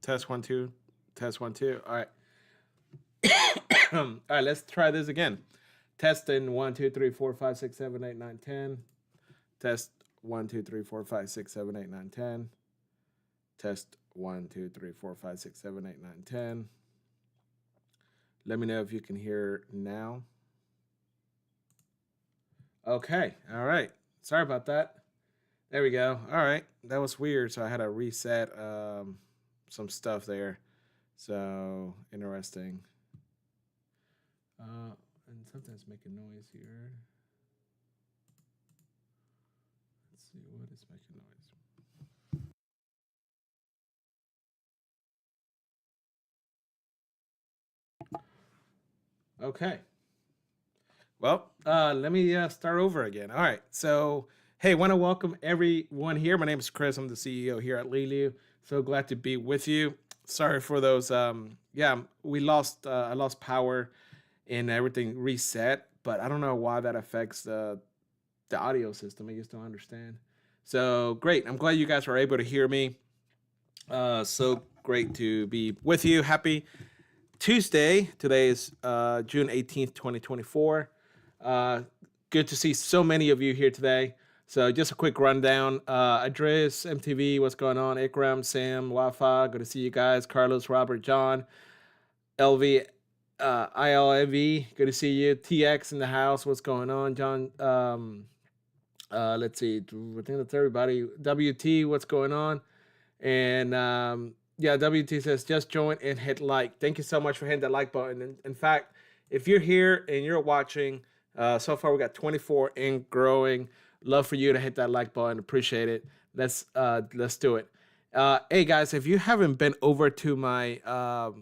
Test 1 2. Test 1 2. All right. All right, let's try this again. Testing 1 2 3 4 5 6 7 8 9 10. Test 1 2 3 4 5 6 7 8 9 10. Test 1 2 3 4 5 6 7 8 9 10. Let me know if you can hear now. Okay. All right. Sorry about that. There we go. All right. That was weird. So I had to reset some stuff there. So interesting. And sometimes making noise here. Let's see what is making noise. Okay. Well, let me start over again. All right. So, hey, want to welcome everyone here. My name is Chris. I'm the CEO here at Leeloo. So glad to be with you. Sorry for those. We lost. I lost power and everything reset, but I don't know why that affects the audio system. I just don't understand. So great. I'm glad you guys are able to hear me. So great to be with you. Happy Tuesday. Today is June 18th, 2024. Good to see so many of you here today. So just a quick rundown. Andreas, MTV, what's going on? Ikram, Sam, Wafa, good to see you guys. Carlos, Robert, John, LV, ILV, good to see you. TX in the house, what's going on? John, let's see, I think that's everybody. WT, what's going on? And WT says, just join and hit like. Thank you so much for hitting that like button. In fact, if you're here and you're watching, so far we got 24 and growing. Love for you to hit that like button. Appreciate it. Let's do it. Hey guys, if you haven't been over to my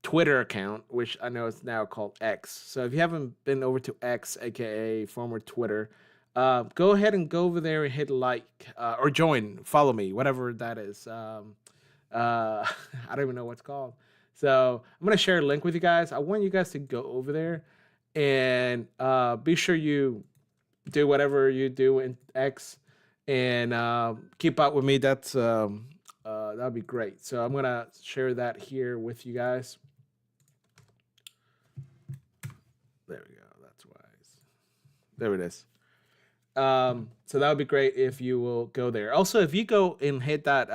Twitter account, which I know is now called X. So if you haven't been over to X, aka former Twitter, go ahead and go over there and hit like or join, follow me, whatever that is. I don't even know what's called. So I'm gonna share a link with you guys. I want you guys to go over there and be sure you do whatever you do in X and keep up with me. That's that'd be great. So I'm gonna share that here with you guys. There we go. That's wise. There it is. So that would be great if you will go there. Also, if you go and hit that,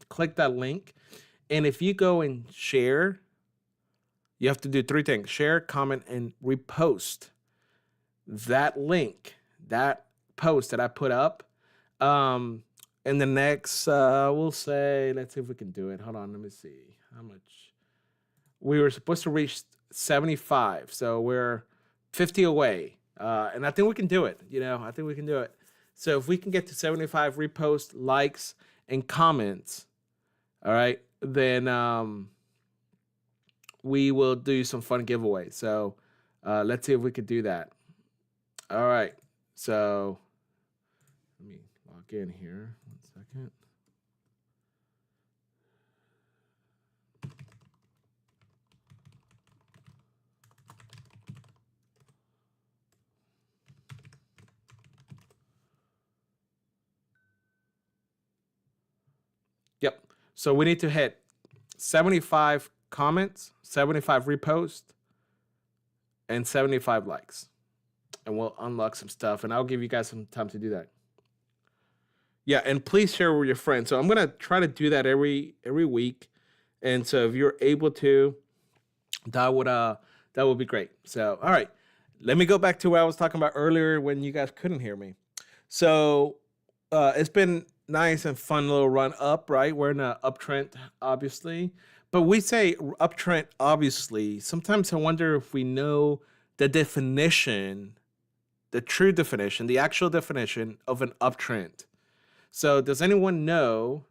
click that link, and if you go and share, you have to do three things: share, comment, and repost that link, that post that I put up. In the next, we'll say, let's see if we can do it. Hold on, let me see how much. We were supposed to reach 75, so we're 50 away. And I think we can do it. I think we can do it. So if we can get to 75 reposts, likes, and comments, all right, then we will do some fun giveaways. So let's see if we could do that. All right. So let me log in here. 1 second. Yep. So we need to hit 75 comments, 75 reposts, and 75 likes. And we'll unlock some stuff. And I'll give you guys some time to do that. Yeah, and please share with your friends. So I'm gonna try to do that every week. And so if you're able to, that would be great. So all right. Let me go back to what I was talking about earlier when you guys couldn't hear me. So it's been nice and fun little run up, right? We're in an uptrend, obviously. But we say uptrend, obviously. Sometimes I wonder if we know the definition, the true definition, the actual definition of an uptrend. So does anyone know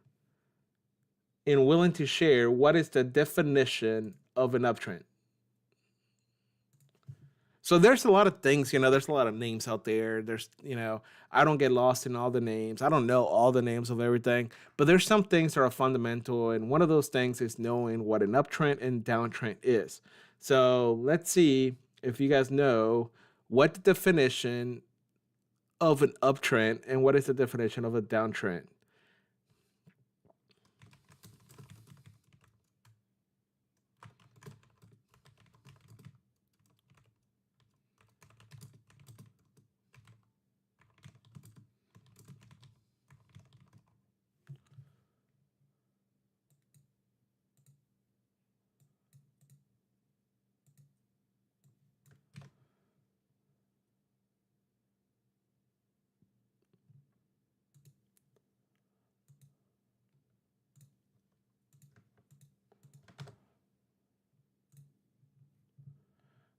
and willing to share what is the definition of an uptrend? So there's a lot of things, there's a lot of names out there. There's, I don't get lost in all the names. I don't know all the names of everything, but there's some things that are fundamental. And one of those things is knowing what an uptrend and downtrend is. So let's see if you guys know what the definition of an uptrend and what is the definition of a downtrend.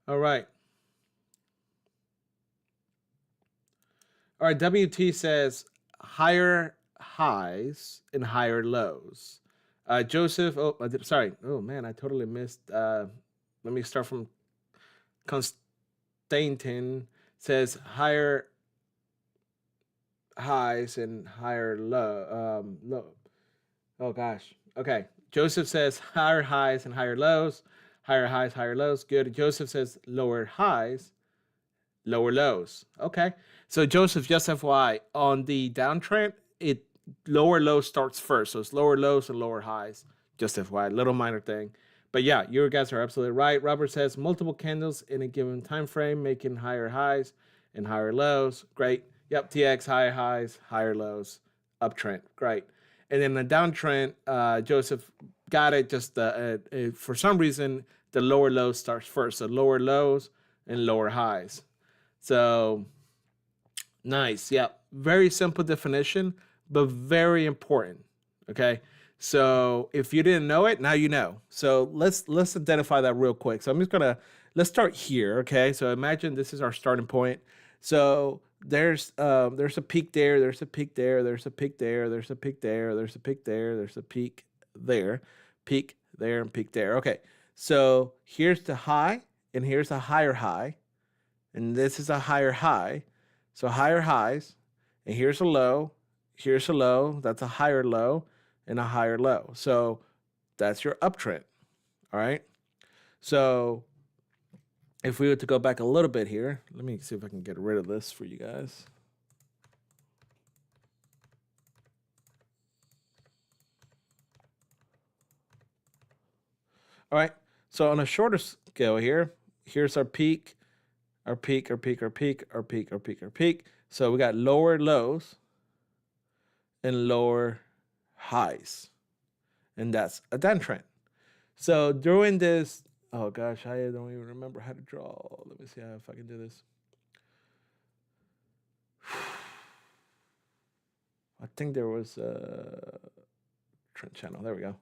All right. All right, WT says higher highs and higher lows. Joseph, sorry. Oh man, I totally missed. Let me start from Constantin. Says higher highs and higher low. Oh gosh. Okay. Joseph says higher highs and higher lows. Higher highs, higher lows. Good. Joseph says lower highs, lower lows. Okay. So Joseph, just FYI, on the downtrend, it lower low starts first. So it's lower lows and lower highs. Just FYI, little minor thing. But yeah, you guys are absolutely right. Robert says multiple candles in a given time frame, making higher highs and higher lows. Great. Yep, TX, higher highs, higher lows, uptrend. Great. And then the downtrend, Joseph got it. Just for some reason, the lower low starts first. So lower lows and lower highs. So nice. Yeah. Very simple definition, but very important. Okay. So if you didn't know it, now you know. So let's identify that real quick. So I'm just gonna let's start here. Okay. So imagine this is our starting point. So there's a peak there, there's a peak there, there's a peak there, there's a peak there, there's a peak there, there's a peak there, and peak there. Okay. So here's the high, and here's a higher high, and this is a higher high. So higher highs, and here's a low, that's a higher low, and a higher low. So that's your uptrend. All right. So if we were to go back a little bit here, let me see if I can get rid of this for you guys. All right. So on a shorter scale here, here's our peak, our peak, our peak, our peak, our peak, our peak, our peak. So we got lower lows and lower highs. And that's a downtrend. So during this, oh gosh, I don't even remember how to draw. Let me see if I can do this. I think there was a trend channel. There we go.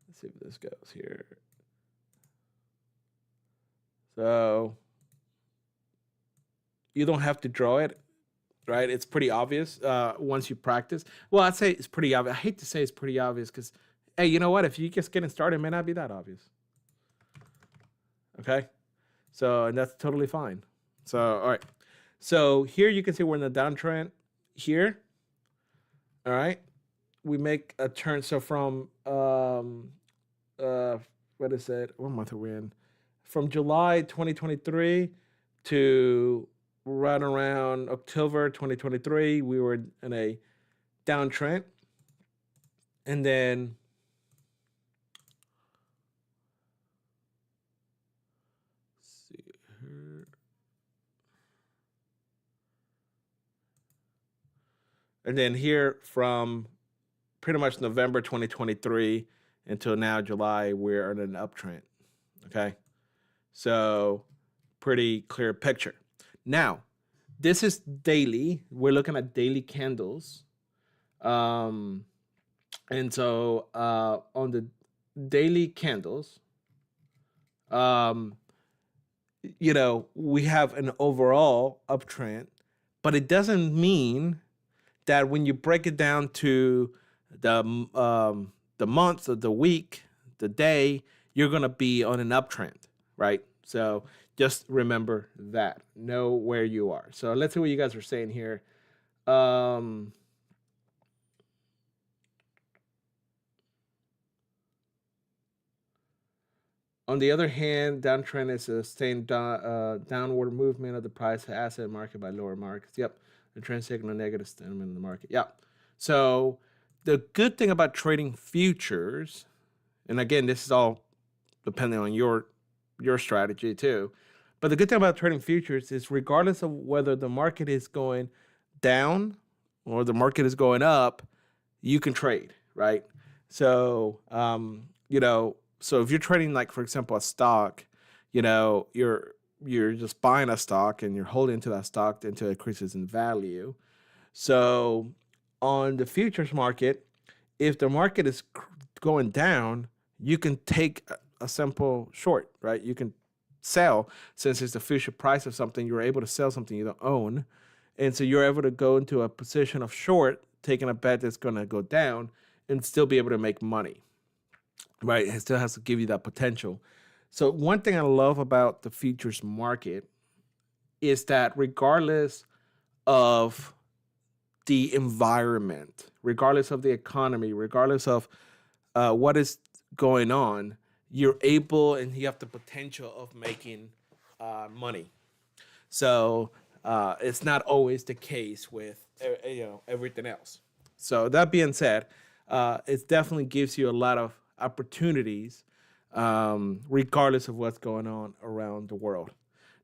Let's see if this goes here. So you don't have to draw it, right? It's pretty obvious once you practice. Well, I'd say it's pretty obvious. I hate to say it's pretty obvious because, hey, you know what? If you just getting started, it may not be that obvious. Okay? So, and that's totally fine. So, all right. So here you can see we're in the downtrend here. All right. We make a turn. So from, what is it? What month are we in? From July 2023 to right around October 2023, we were in a downtrend. And then let's see here. And then here from pretty much November 2023 until now, July, we're in an uptrend. Okay. So pretty clear picture. Now, this is daily. We're looking at daily candles. And so on the daily candles, we have an overall uptrend, but it doesn't mean that when you break it down to the month or the week, the day, you're gonna be on an uptrend, right? So just remember that. Know where you are. So let's see what you guys are saying here. On the other hand, downtrend is a sustained downward movement of the price of asset market by lower markets. Yep. The trend signal a negative sentiment in the market. Yep. So the good thing about trading futures, and again, this is all depending on your strategy too. But the good thing about trading futures is regardless of whether the market is going down or the market is going up, you can trade, right? So, so if you're trading, like, for example, a stock, you're just buying a stock and you're holding to that stock until it increases in value. So on the futures market, if the market is going down, you can take a simple short, right? You can sell, since it's the future price of something, you're able to sell something you don't own. And so you're able to go into a position of short, taking a bet that's going to go down and still be able to make money, right? It still has to give you that potential. So one thing I love about the futures market is that regardless of the environment, regardless of the economy, regardless of what is going on, you're able and you have the potential of making money. So it's not always the case with everything else. So that being said, it definitely gives you a lot of opportunities, regardless of what's going on around the world.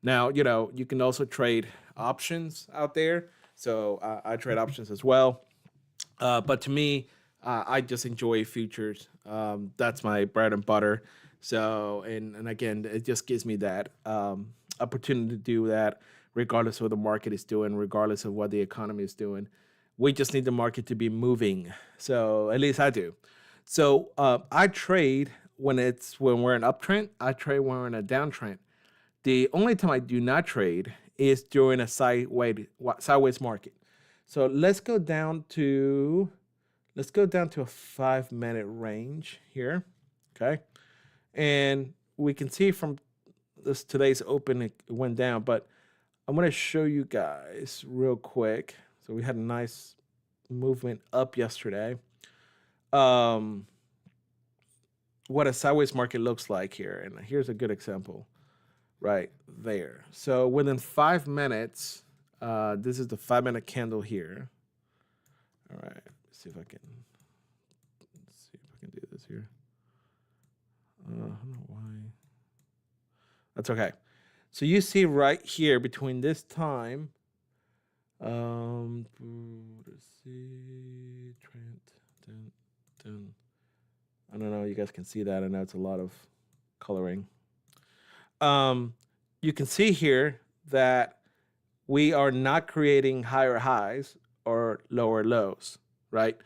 Now, you can also trade options out there. So I trade options as well. But to me, I just enjoy futures. That's my bread and butter. So, and again, it just gives me that opportunity to do that regardless of what the market is doing, regardless of what the economy is doing. We just need the market to be moving. So at least I do. So I trade when we're in uptrend. I trade when we're in a downtrend. The only time I do not trade is during a sideways market. So let's go down to a 5-minute range here. Okay. And we can see from today's open, it went down, but I'm going to show you guys real quick. So we had a nice movement up yesterday. What a sideways market looks like here. And here's a good example right there. So within 5 minutes, this is the 5-minute candle here. All right, let's see if I can do this here. I don't know why. That's okay. So you see right here between this time, let's see, I don't know. You guys can see that. I know it's a lot of coloring. You can see here that we are not creating higher highs or lower lows, right?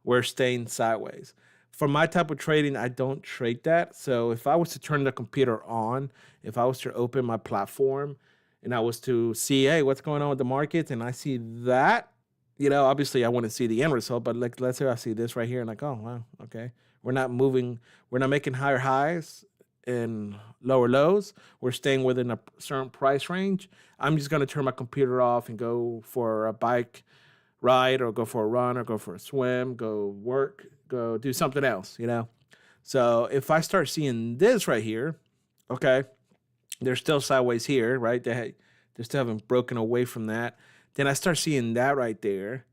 We're staying sideways. For my type of trading, I don't trade that. So if I was to turn the computer on, if I was to open my platform and I was to see, hey, what's going on with the markets, and I see that, obviously I want to see the end result, but like, let's say I see this right here and like, oh, wow, okay. We're not moving. We're not making higher highs and lower lows. We're staying within a certain price range. I'm just going to turn my computer off and go for a bike ride or go for a run or go for a swim, go work, go do something else, So if I start seeing this right here, okay, they're still sideways here, right? They still haven't broken away from that. Then I start seeing that right there.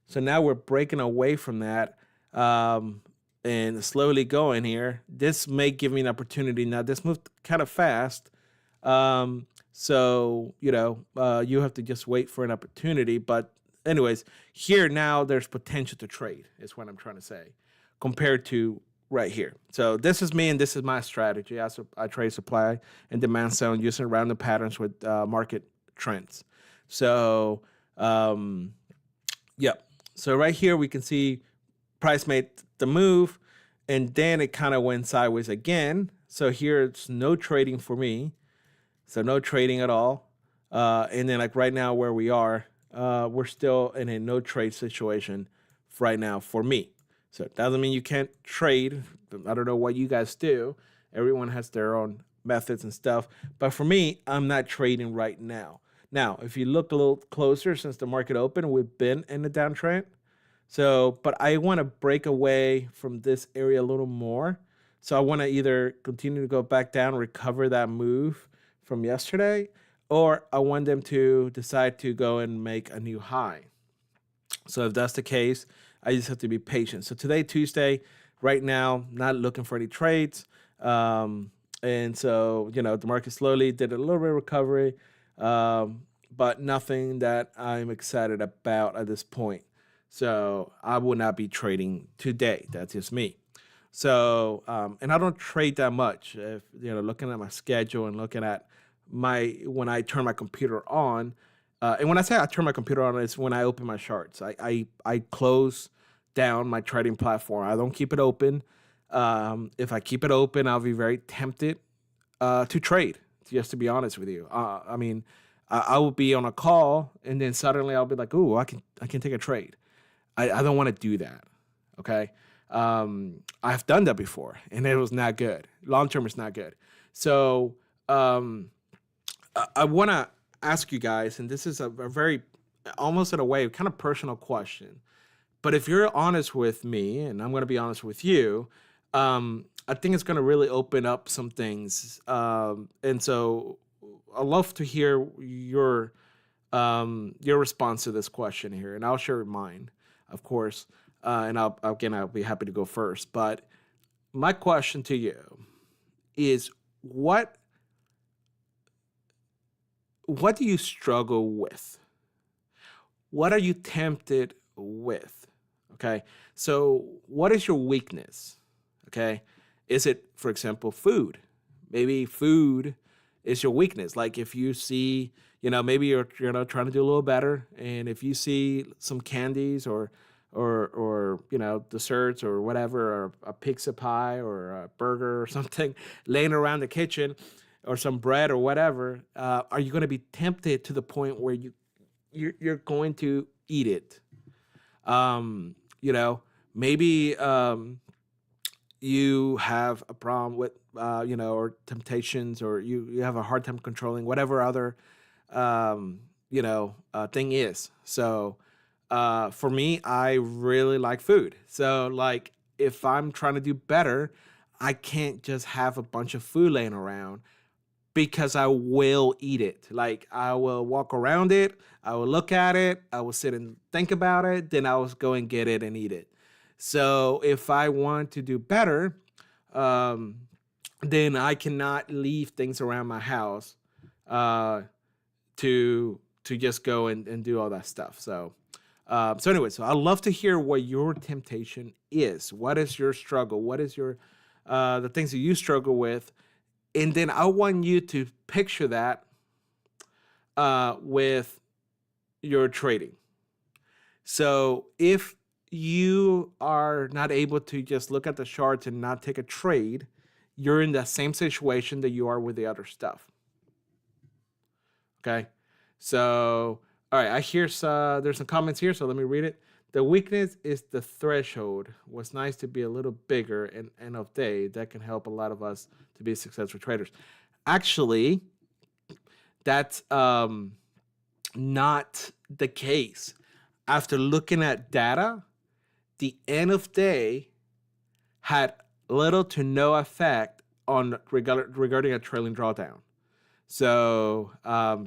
So now we're breaking away from that and slowly going here. This may give me an opportunity. Now, this moved kind of fast. So, you have to just wait for an opportunity. But anyways, here now there's potential to trade is what I'm trying to say compared to right here. So this is me and this is my strategy. I trade supply and demand zone using random patterns with market trends. So, yeah. So right here we can see price made the move and then it kind of went sideways again. So here it's no trading for me. So no trading at all. And then like right now where we are, we're still in a no trade situation right now for me. So it doesn't mean you can't trade. I don't know what you guys do. Everyone has their own methods and stuff. But for me, I'm not trading right now. Now, if you look a little closer since the market opened, we've been in a downtrend. So, but I want to break away from this area a little more. So I want to either continue to go back down, recover that move from yesterday, or I want them to decide to go and make a new high. So if that's the case, I just have to be patient. So today, Tuesday, right now, not looking for any trades. And so, the market slowly did a little bit of recovery, but nothing that I'm excited about at this point. So I will not be trading today. That's just me. So, and I don't trade that much. If, looking at my schedule and looking at when I turn my computer on, and when I say I turn my computer on, it's when I open my charts. I close down my trading platform. I don't keep it open. If I keep it open, I'll be very tempted to trade, just to be honest with you. I will be on a call and then suddenly I'll be like, "Ooh, I can take a trade." I don't want to do that. Okay. I've done that before and it was not good. Long term, it's not good. So I want to ask you guys, and this is a very, almost in a way, kind of personal question. But if you're honest with me, and I'm going to be honest with you, I think it's going to really open up some things. And so I'd love to hear your response to this question here, and I'll share mine, of course. And I'll be happy to go first. But my question to you is, what do you struggle with? What are you tempted with? Okay. So what is your weakness? Okay. Is it, for example, food? Maybe food is your weakness. Like if you see, maybe you're trying to do a little better, and if you see some candies or desserts or whatever, or a pizza pie or a burger or something laying around the kitchen, or some bread or whatever, are you going to be tempted to the point where you're going to eat it? Maybe you have a problem with, or temptations, or you have a hard time controlling whatever other, thing is. So for me, I really like food. So like if I'm trying to do better, I can't just have a bunch of food laying around, because I will eat it. Like I will walk around it, I will look at it, I will sit and think about it, then I will go and get it and eat it. So if I want to do better, then I cannot leave things around my house to just go and do all that stuff. So anyway, so I'd love to hear what your temptation is. What is your struggle? What is your the things that you struggle with? And then I want you to picture that with your trading. So if you are not able to just look at the charts and not take a trade, you're in the same situation that you are with the other stuff. Okay. So, all right, there's some comments here, so let me read it. The weakness is the threshold. What's nice to be a little bigger and end of day. That can help a lot of us to be successful traders. Actually, that's not the case. After looking at data, the end of day had little to no effect on regarding a trailing drawdown. So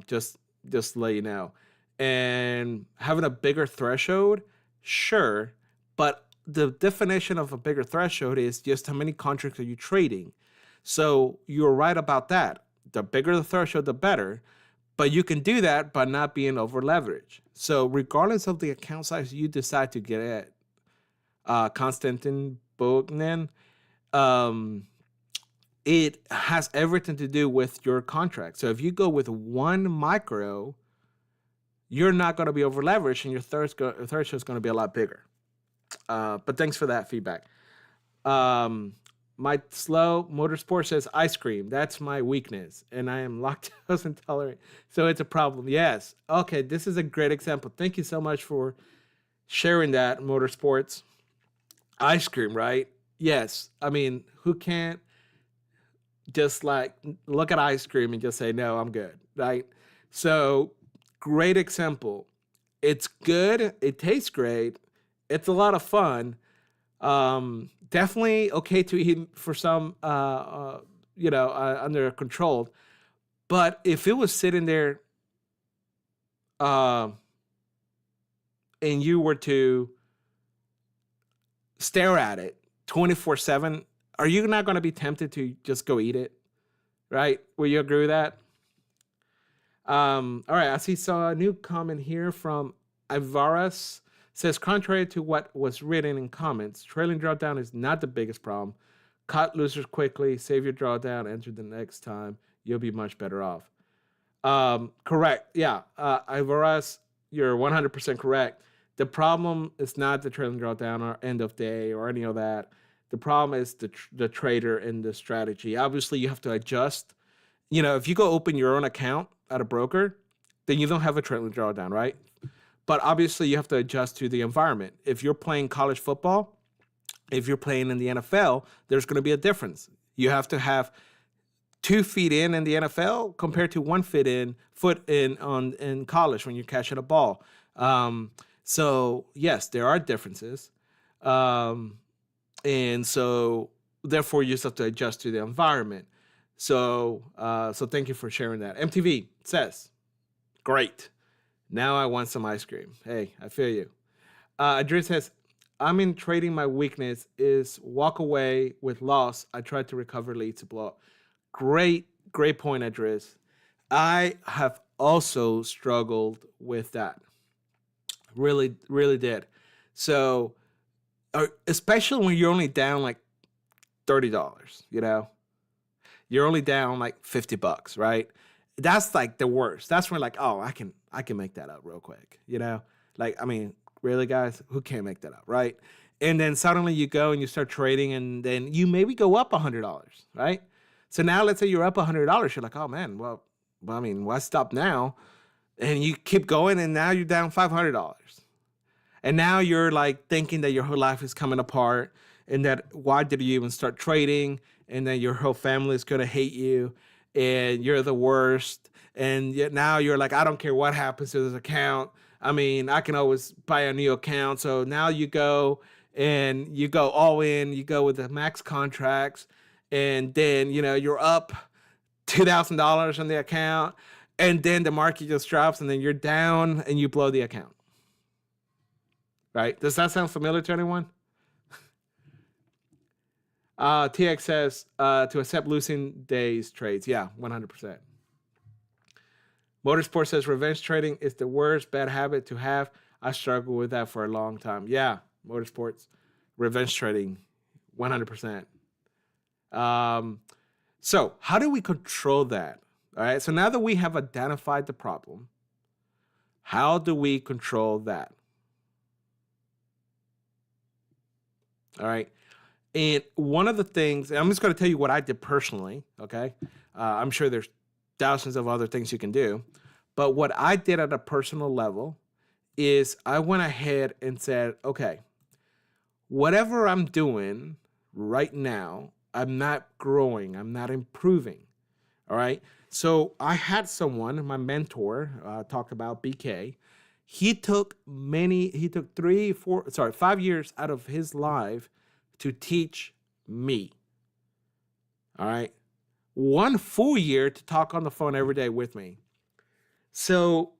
just to let you know. And having a bigger threshold, sure, but the definition of a bigger threshold is just how many contracts are you trading. So you're right about that. The bigger the threshold, the better. But you can do that by not being over leveraged. So regardless of the account size you decide to get at, Konstantin Bogdan, it has everything to do with your contract. So if you go with one micro, you're not going to be over leveraged, and your threshold is going to be a lot bigger. But thanks for that feedback. My slow motorsport says ice cream. That's my weakness, and I am lactose intolerant, so it's a problem. Yes. Okay, this is a great example. Thank you so much for sharing that, motorsports. Ice cream, right? Yes. I mean, who can't just like look at ice cream and just say, no, I'm good, right? So great example. It's good. It tastes great. It's a lot of fun. Definitely okay to eat for some, under control. But if it was sitting there, uh, and you were to stare at it 24/7, are you not going to be tempted to just go eat it? Right? Will you agree with that? All right, I see a new comment here from Ivaras. Says, contrary to what was written in comments, trailing drawdown is not the biggest problem. Cut losers quickly, save your drawdown, enter the next time. You'll be much better off. Correct. Yeah. Ivaras, you're 100% correct. The problem is not the trailing drawdown or end of day or any of that. The problem is the trader and the strategy. Obviously, you have to adjust. If you go open your own account at a broker, then you don't have a trailing drawdown, right? But obviously, you have to adjust to the environment. If you're playing college football, if you're playing in the NFL, there's going to be a difference. You have to have 2 feet in the NFL compared to 1 foot in college when you're catching a ball. So yes, there are differences, and so therefore you just have to adjust to the environment. So thank you for sharing that. MTV says, great. Now I want some ice cream. Hey, I feel you. Adrian says, I'm in trading. My weakness is walk away with loss. I tried to recover leads to blow up. Great point, Adris. I have also struggled with that. Really, really did. So, especially when you're only down like $30, you're only down like $50, right? That's like the worst. That's when like, oh, I can make that up real quick, Like, I mean, really, guys, who can't make that up, right? And then suddenly you go and you start trading, and then you maybe go up $100, right? So now let's say you're up $100. You're like, oh man, well, I mean, why stop now? And you keep going, and now you're down $500. And now you're like thinking that your whole life is coming apart, and that why did you even start trading? And then your whole family is gonna hate you, and you're the worst. And yet now you're like, I don't care what happens to this account. I mean, I can always buy a new account. So now you go all in, you go with the max contracts, and then, you're up $2,000 on the account, and then the market just drops, and then you're down and you blow the account. Right? Does that sound familiar to anyone? TX says, to accept losing days trades. Yeah, 100%. Motorsport says, revenge trading is the worst bad habit to have. I struggled with that for a long time. Yeah, Motorsports, revenge trading, 100%. So how do we control that? All right. So now that we have identified the problem, how do we control that? All right. And one of the things, and I'm just going to tell you what I did personally. Okay. I'm sure there's thousands of other things you can do. But what I did at a personal level is I went ahead and said, okay, whatever I'm doing right now, I'm not growing. I'm not improving. All right. So I had someone, my mentor, talked about BK. He took 5 years out of his life to teach me. All right. 1 full year to talk on the phone every day with me. So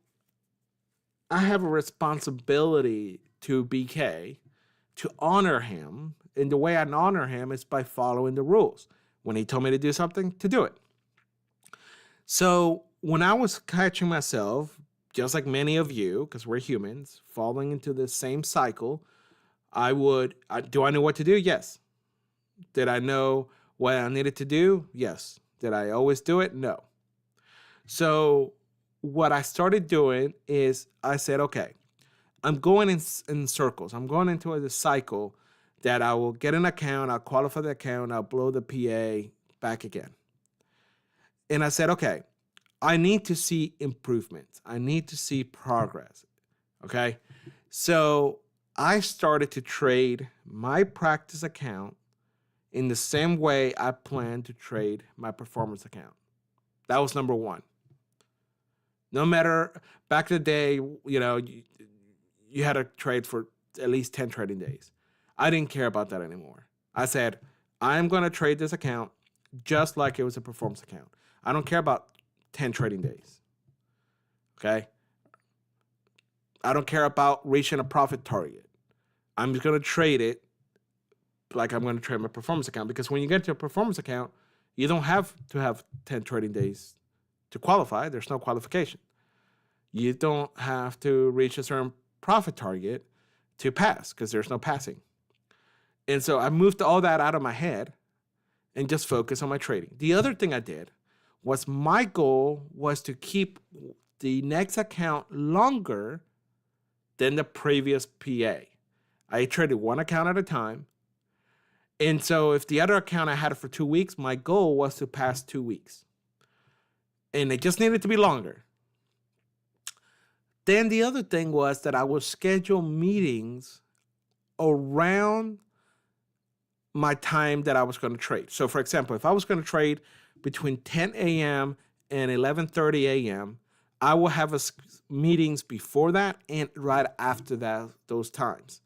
I have a responsibility to BK to honor him. And the way I honor him is by following the rules. When he told me to do something, to do it. So when I was catching myself, just like many of you, because we're humans, falling into the same cycle, do I know what to do? Yes. Did I know what I needed to do? Yes. Did I always do it? No. So what I started doing is I said, okay, I'm going in circles. I'm going into a cycle that I will get an account, I'll qualify the account, I'll blow the PA back again. And I said, okay, I need to see improvements. I need to see progress. Okay. So I started to trade my practice account in the same way I plan to trade my performance account. That was number one. No matter, back in the day, you had to trade for at least 10 trading days. I didn't care about that anymore. I said, I'm going to trade this account just like it was a performance account. I don't care about 10 trading days. Okay? I don't care about reaching a profit target. I'm just going to trade it like I'm going to trade my performance account, because when you get to a performance account, you don't have to have 10 trading days to qualify. There's no qualification. You don't have to reach a certain profit target to pass, because there's no passing. And so I moved all that out of my head and just focus on my trading. The other thing I did was, my goal was to keep the next account longer than the previous PA. I traded one account at a time. And so if the other account I had it for 2 weeks, my goal was to pass 2 weeks. And it just needed to be longer. Then the other thing was that I would schedule meetings around my time that I was going to trade. So for example, if I was going to trade between 10 a.m. and 11:30 a.m., I will have meetings before that and right after that, those times.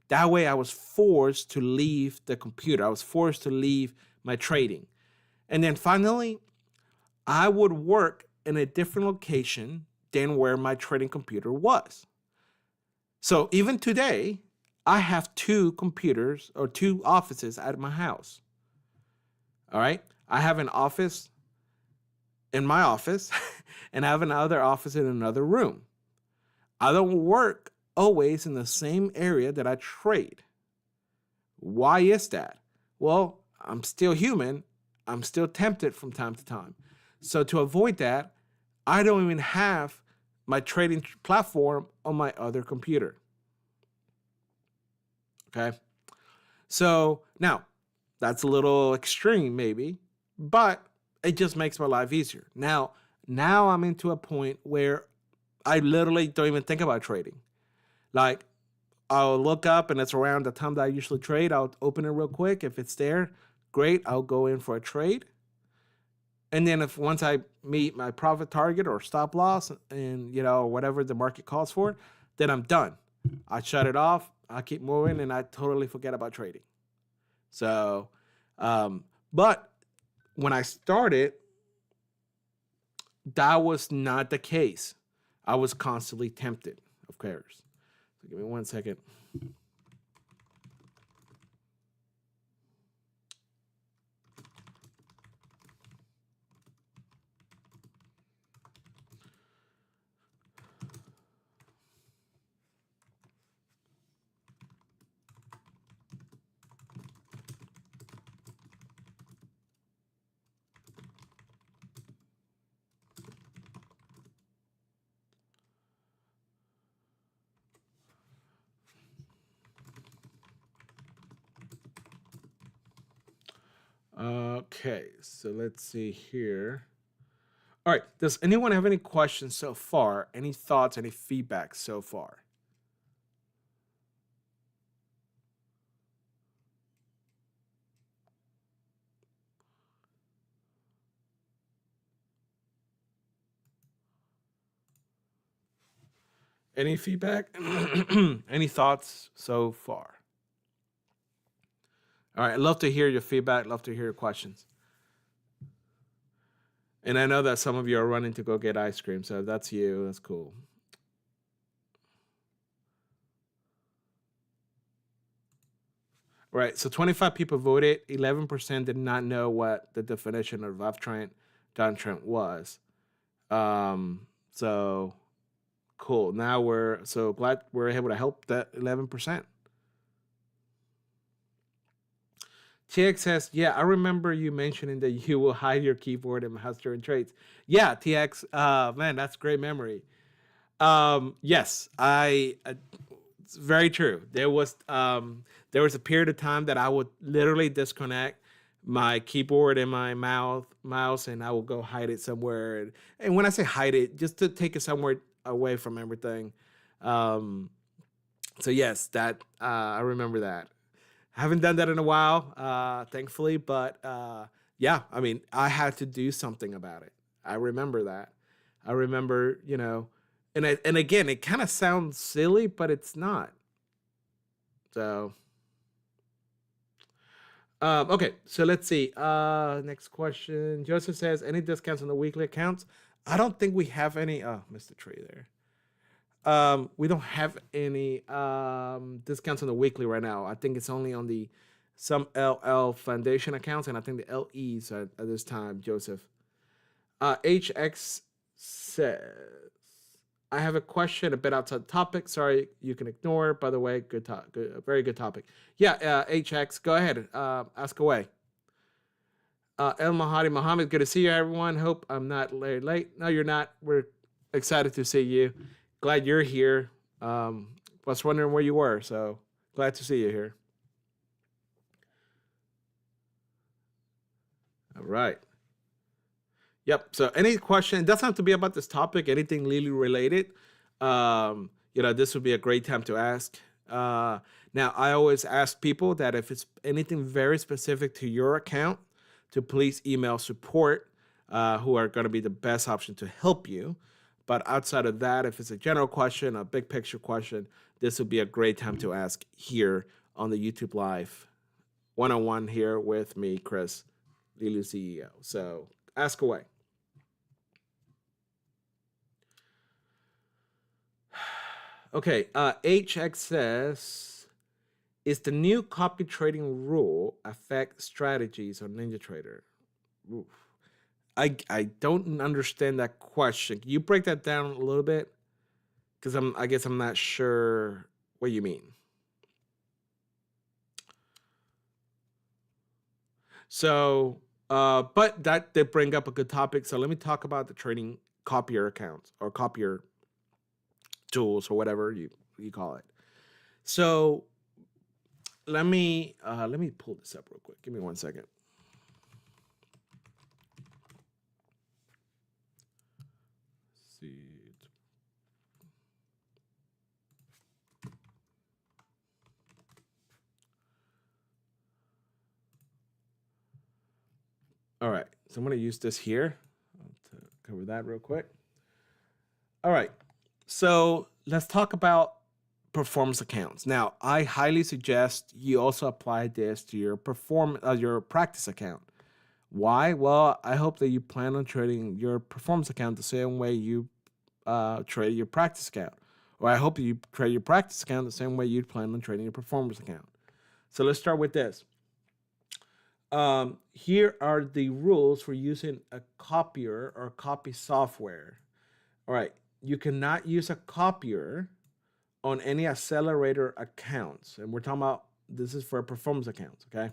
That way I was forced to leave the computer. I was forced to leave my trading. And then finally, I would work in a different location than where my trading computer was. So even today, I have 2 computers or 2 offices at my house. All right? I have an office in my office and I have another office in another room. I don't work always in the same area that I trade. Why is that? Well, I'm still human. I'm still tempted from time to time. So to avoid that, I don't even have my trading platform on my other computer. Okay? So now, that's a little extreme maybe, but it just makes my life easier. Now I'm into a point where I literally don't even think about trading. Like, I'll look up and it's around the time that I usually trade. I'll open it real quick. If it's there, great. I'll go in for a trade. And then once I meet my profit target or stop loss and, whatever the market calls for, then I'm done. I shut it off. I keep moving and I totally forget about trading. So, but when I started, that was not the case. I was constantly tempted, of course. So give me 1 second. Okay, so let's see here. All right, does anyone have any questions so far? Any thoughts, any feedback so far? Any feedback? Any thoughts so far? All right, I'd love to hear your feedback. Love to hear your questions. And I know that some of you are running to go get ice cream, so if that's you, that's cool. Right, so 25 people voted. 11% did not know what the definition of uptrend, downtrend was. So cool. Now we're so glad we're able to help that 11%. TX says, yeah, I remember you mentioning that you will hide your keyboard and mouse during trades. Yeah, TX, man, that's great memory. Yes, it's very true. There was a period of time that I would literally disconnect my keyboard and my mouse, and I will go hide it somewhere. And when I say hide it, just to take it somewhere away from everything. So yes, that I remember that. I haven't done that in a while, thankfully, but yeah, I mean, I had to do something about it. I remember that. I remember, and again, it kind of sounds silly, but it's not. So, Okay, so let's see. Next question. Joseph says, any discounts on the weekly accounts? I don't think we have any. Oh, Mr. Tree there. We don't have any discounts on the weekly right now. I think it's only on the some LL Foundation accounts, and I think the LEs at this time, Joseph. HX says, I have a question a bit outside the topic. Sorry, you can ignore. By the way, good, very good topic. Yeah, HX, go ahead. Ask away. El Mahadi Mohammed, good to see you, everyone. Hope I'm not late. No, you're not. We're excited to see you. Glad you're here. Was wondering where you were, so glad to see you here. All right. Yep. So any question, it doesn't have to be about this topic, anything Leeloo related. This would be a great time to ask. Now, I always ask people that if it's anything very specific to your account, to please email support, who are going to be the best option to help you. But outside of that, if it's a general question, a big picture question, this would be a great time to ask here on the YouTube Live, one-on-one here with me, Chris, Leeloo CEO. So ask away. Okay, HX says, is the new copy trading rule affect strategies on NinjaTrader? Oof. I don't understand that question. Can you break that down a little bit? Because I guess I'm not sure what you mean. So, but that did bring up a good topic. So let me talk about the trading copier accounts or copier tools or whatever you call it. So let me pull this up real quick. Give me 1 second. All right, so I'm going to use this here to cover that real quick. All right, so let's talk about performance accounts. Now, I highly suggest you also apply this to your your practice account. Why? Well, I hope that you plan on trading your performance account the same way you trade your practice account. Or I hope you trade your practice account the same way you plan on trading your performance account. So let's start with this. Here are the rules for using a copier or copy software. All right, you cannot use a copier on any accelerator accounts. And we're talking about, this is for performance accounts, okay?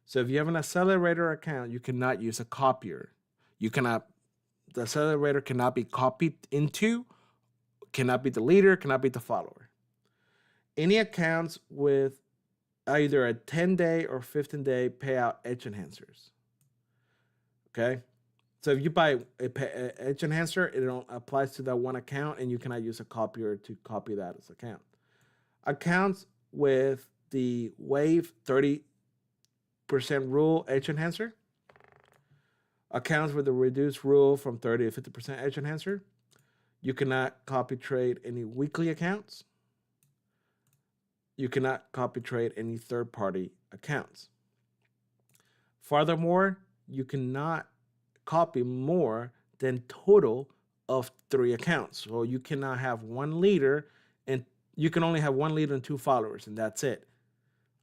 So if you have an accelerator account, you cannot use a copier. The accelerator cannot be copied into, cannot be the leader, cannot be the follower. Any accounts with either a 10-day or 15-day payout edge enhancers. Okay? So if you buy a edge enhancer, it applies to that one account, and you cannot use a copier to copy that as account. Accounts with the wave 30% rule edge enhancer. Accounts with the reduced rule from 30 to 50% edge enhancer. You cannot copy trade any weekly accounts. You cannot copy trade any third-party accounts. Furthermore, you cannot copy more than total of 3 accounts. So you cannot have one leader, and you can only have one leader and 2 followers, and that's it.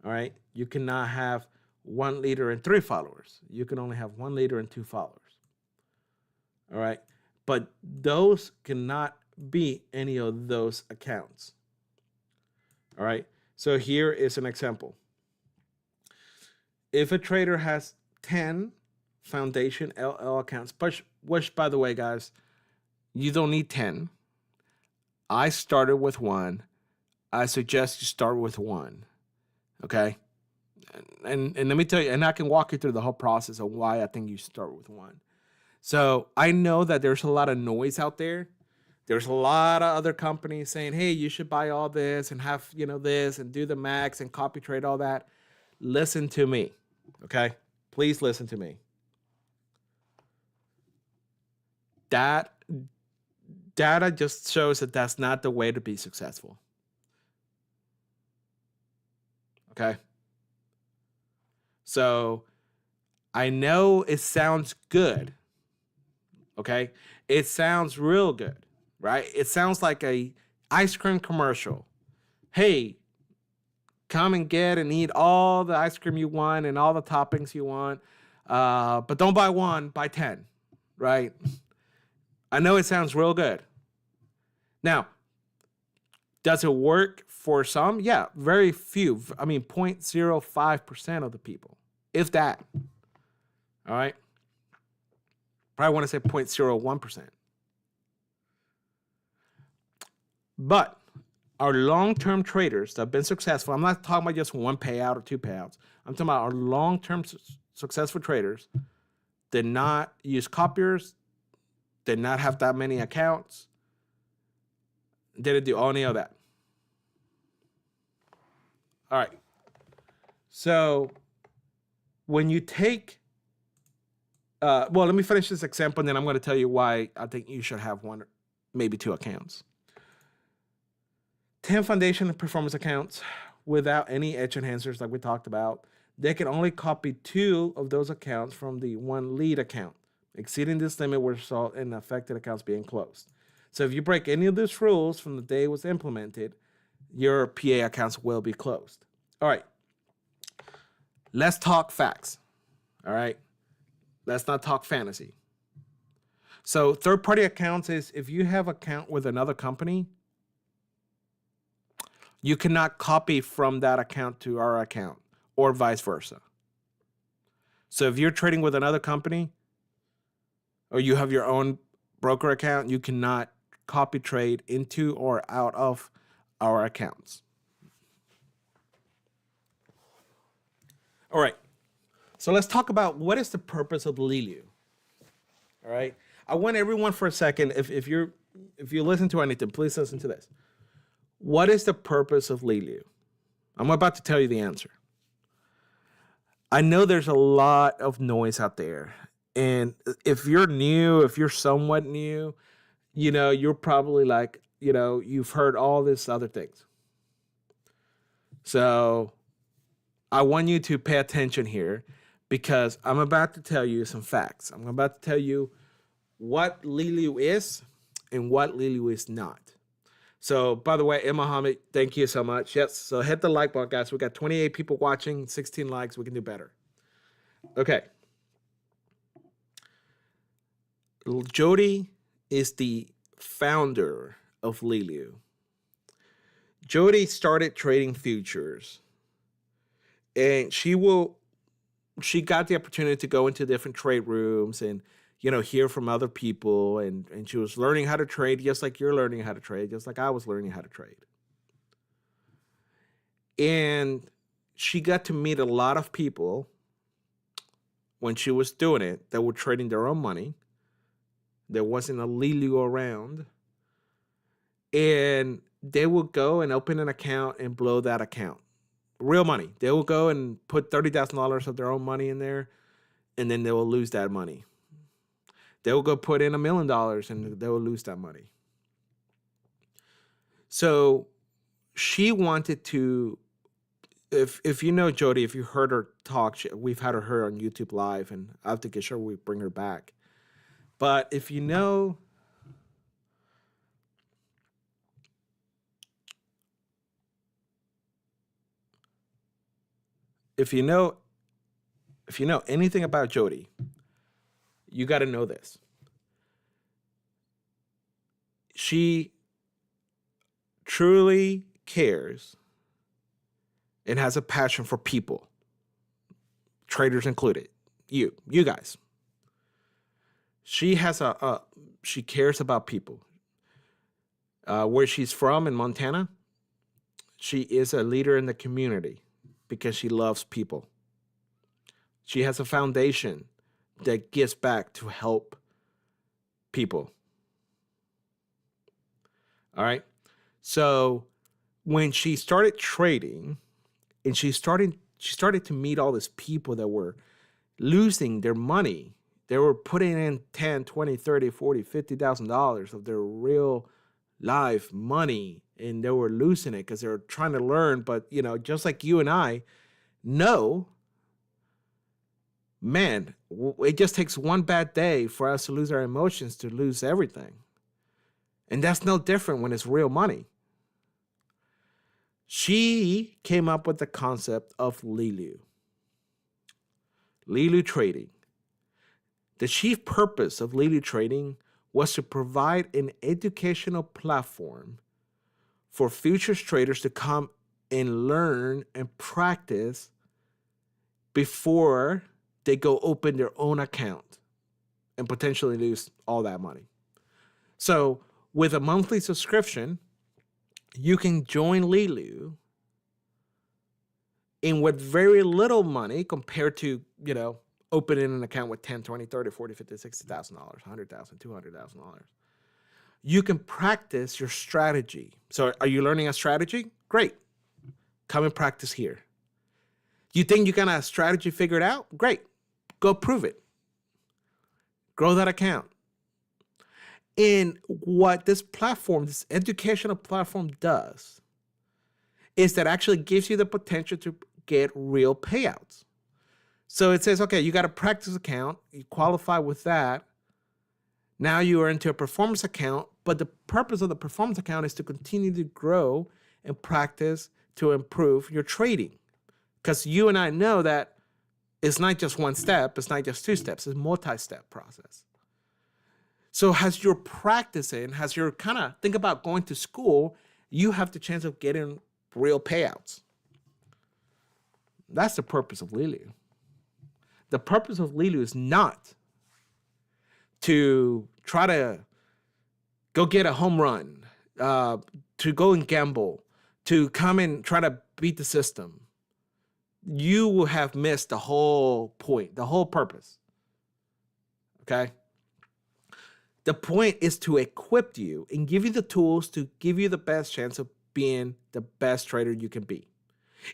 All right? You cannot have one leader and 3 followers. You can only have one leader and 2 followers. All right? But those cannot be any of those accounts. All right? So here is an example. If a trader has 10 foundation LL accounts, which by the way, guys, you don't need 10. I started with 1. I suggest you start with 1. Okay? And let me tell you, and I can walk you through the whole process of why I think you start with 1. So I know that there's a lot of noise out there. There's a lot of other companies saying, hey, you should buy all this and have, this and do the max and copy trade all that. Listen to me, okay? Please listen to me. That data just shows that that's not the way to be successful. Okay? So I know it sounds good. Okay. It sounds real good, right? It sounds like a ice cream commercial. Hey, come and get and eat all the ice cream you want and all the toppings you want. But don't buy one, buy 10, right? I know it sounds real good. Now, does it work for some? Yeah, very few. I mean, 0.05% of the people, if that. All right. Probably want to say 0.01%. But our long-term traders that have been successful, I'm not talking about just one payout or two payouts. I'm talking about our long-term successful traders did not use copiers, did not have that many accounts, didn't do any of that. All right. So when you take, well, let me finish this example, and then I'm going to tell you why I think you should have one, maybe two accounts. 10 foundation and performance accounts without any edge enhancers like we talked about. They can only copy 2 of those accounts from the one lead account. Exceeding this limit will result in affected accounts being closed. So if you break any of these rules from the day it was implemented, your PA accounts will be closed. All right. Let's talk facts. All right. Let's not talk fantasy. So third-party accounts is if you have an account with another company, you cannot copy from that account to our account or vice versa. So if you're trading with another company or you have your own broker account, you cannot copy trade into or out of our accounts. All right. So let's talk about what is the purpose of Leeloo. All right. I want everyone for a second, if you listen to anything, please listen to this. What is the purpose of Leeloo? I'm about to tell you the answer. I know there's a lot of noise out there. And if you're new, if you're somewhat new, you're probably like, you've heard all this other things. So I want you to pay attention here because I'm about to tell you some facts. I'm about to tell you what Leeloo is and what Leeloo is not. So, by the way, Mohammed, thank you so much. Yes, so hit the like button, guys. We got 28 people watching, 16 likes. We can do better. Okay. Jody is the founder of Leeloo. Jody started trading futures, and she got the opportunity to go into different trade rooms and hear from other people, and she was learning how to trade just like you're learning how to trade, just like I was learning how to trade. And she got to meet a lot of people when she was doing it that were trading their own money. There wasn't a Leeloo around. And they would go and open an account and blow that account. Real money. They will go and put $30,000 of their own money in there, and then they will lose that money. They will go put in $1 million and they will lose that money. So she wanted to, if you know Jody, if you heard her talk, we've had her on YouTube Live, and I have to get sure we bring her back. But if you know, anything about Jody, you got to know this. She truly cares and has a passion for people, traders included, you guys. She has she cares about people. Where she's from in Montana, she is a leader in the community because she loves people. She has a foundation that gives back to help people. All right. So when she started trading and she started to meet all these people that were losing their money, they were putting in 10, 20, 30, 40, $50,000 of their real life money, and they were losing it because they were trying to learn. But, just like you and I know man, it just takes one bad day for us to lose our emotions, to lose everything. And that's no different when it's real money. She came up with the concept of Leeloo. Leeloo trading. The chief purpose of Leeloo trading was to provide an educational platform for futures traders to come and learn and practice before they go open their own account and potentially lose all that money. So with a monthly subscription, you can join Leeloo and with very little money compared to, opening an account with $10, $20, $30, $40, $50, $60,000, $100,000, $200,000. You can practice your strategy. So are you learning a strategy? Great. Come and practice here. You think you got a strategy figured out? Great. Go prove it. Grow that account. And what this platform, this educational platform does is that actually gives you the potential to get real payouts. So it says, okay, you got a practice account. You qualify with that. Now you are into a performance account, but the purpose of the performance account is to continue to grow and practice to improve your trading. Because you and I know that it's not just one step, it's not just two steps, it's a multi-step process. So as you're practicing, as you're kind of think about going to school, you have the chance of getting real payouts. That's the purpose of Leeloo. The purpose of Leeloo is not to try to go get a home run, to go and gamble, to come and try to beat the system. You will have missed the whole point, the whole purpose. Okay? The point is to equip you and give you the tools to give you the best chance of being the best trader you can be.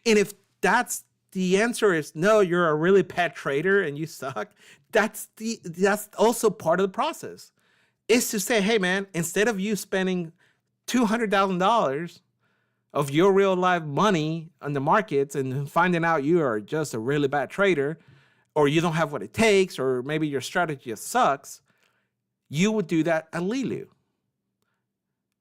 And if that's the answer is no, you're a really bad trader and you suck, that's also part of the process. Is to say, hey man, instead of you spending $200,000 of your real life money on the markets and finding out you are just a really bad trader, or you don't have what it takes, or maybe your strategy just sucks, you would do that at Leeloo,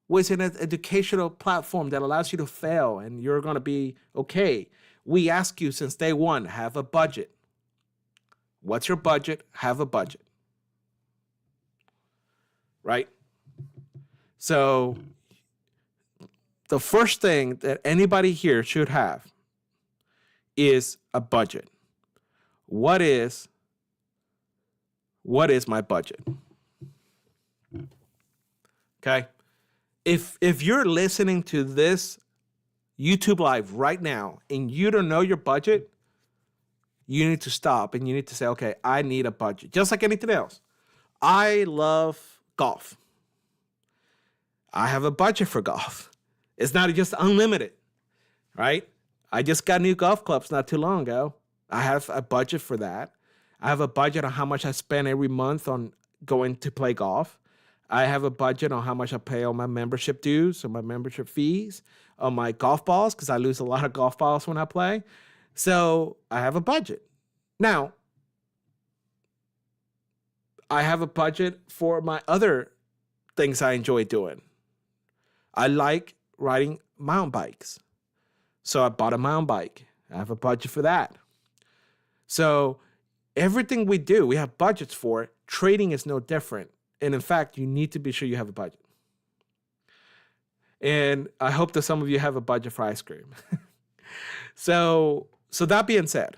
which is an educational platform that allows you to fail and you're going to be okay. We ask you since day one, have a budget. What's your budget? Have a budget. Right? So the first thing that anybody here should have is a budget. What is my budget? Okay? If you're listening to this YouTube Live right now and you don't know your budget, you need to stop and you need to say, okay, I need a budget. Just like anything else. I love golf. I have a budget for golf. It's not just unlimited, right? I just got new golf clubs not too long ago. I have a budget for that. I have a budget on how much I spend every month on going to play golf. I have a budget on how much I pay on my membership dues or my membership fees, on my golf balls, because I lose a lot of golf balls when I play. So I have a budget. Now, I have a budget for my other things I enjoy doing. I like riding mountain bikes. So I bought a mountain bike. I have a budget for that. So everything we do, we have budgets for it. Trading is no different. And in fact, you need to be sure you have a budget. And I hope that some of you have a budget for ice cream. So that being said,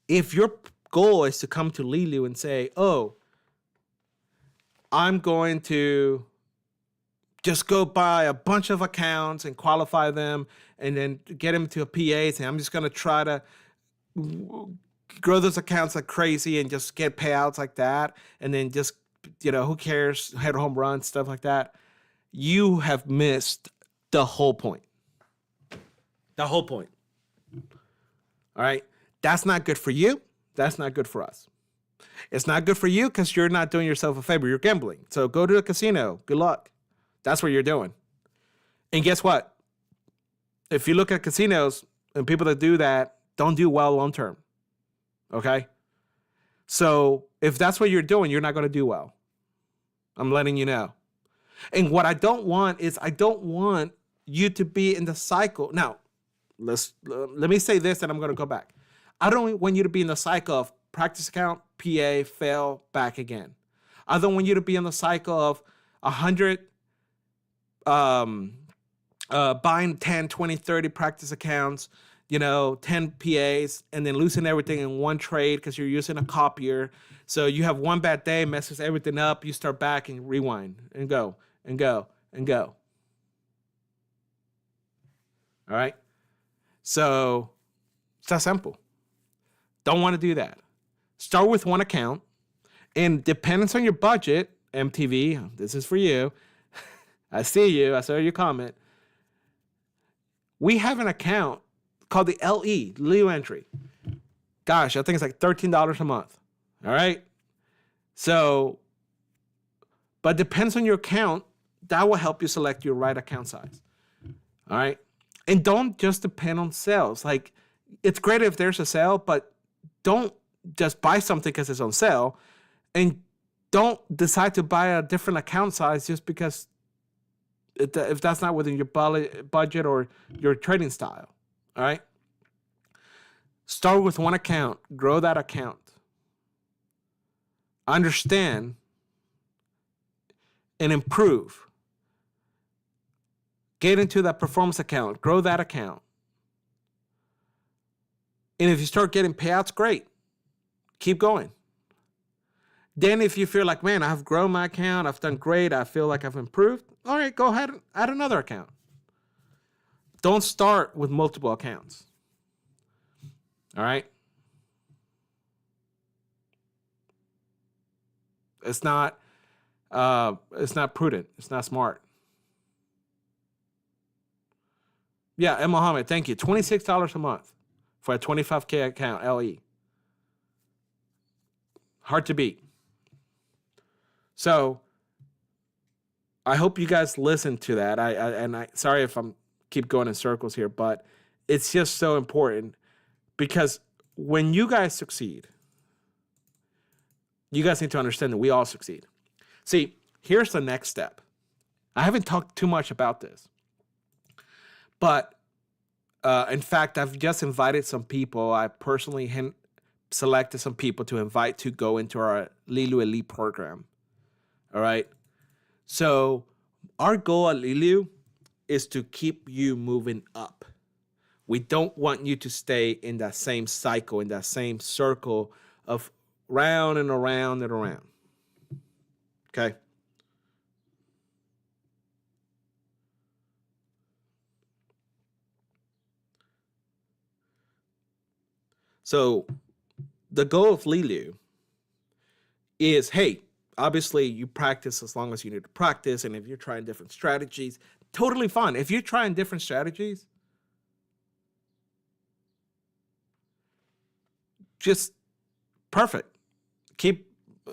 if your goal is to come to Leeloo and say, oh, I'm going to just go buy a bunch of accounts and qualify them and then get them to a PA, and I'm just going to try to grow those accounts like crazy and just get payouts like that, and then just, who cares, hit home runs, stuff like that. You have missed the whole point. The whole point. All right? That's not good for you. That's not good for us. It's not good for you because you're not doing yourself a favor. You're gambling. So go to a casino. Good luck. That's what you're doing. And guess what? If you look at casinos and people that do that don't do well long term. Okay? So if that's what you're doing, you're not going to do well. I'm letting you know. And what I don't want is I don't want you to be in the cycle. Now, let me say this and I'm going to go back. I don't want you to be in the cycle of practice account, PA, fail, back again. I don't want you to be in the cycle of 100 buying 10, 20, 30 practice accounts, 10 PAs, and then losing everything in one trade because you're using a copier. So you have one bad day, messes everything up. You start back and rewind and go and go and go. All right. So it's that simple. Don't want to do that. Start with one account, and depending on your budget, MTV, this is for you. I see you. I saw your comment. We have an account called the LE, Leeloo entry. Gosh, I think it's like $13 a month. All right. So, but depends on your account. That will help you select your right account size. All right. And don't just depend on sales. Like, it's great if there's a sale, but don't just buy something because it's on sale. And don't decide to buy a different account size just because if that's not within your budget or your trading style. All right. Start with one account, grow that account. Understand and improve. Get into that performance account, grow that account. And if you start getting payouts, great. Keep going. Then if you feel like, man, I've grown my account, I've done great, I feel like I've improved, all right, go ahead and add another account. Don't start with multiple accounts. All right? It's not prudent. It's not smart. Yeah, and Mohammed, thank you. $26 a month for a 25K account, LE. Hard to beat. So I hope you guys listen to that. I sorry if I'm keep going in circles here, but it's just so important because when you guys succeed, you guys need to understand that we all succeed. See, here's the next step. I haven't talked too much about this, but in fact, I've just invited some people. I personally selected some people to invite to go into our Leeloo Elite program. All right. So our goal at Leeloo is to keep you moving up. We don't want you to stay in that same cycle, in that same circle of round and around and around. Okay. So the goal of Leeloo is, hey, obviously you practice as long as you need to practice. And if you're trying different strategies, totally fine. If you're trying different strategies, just perfect.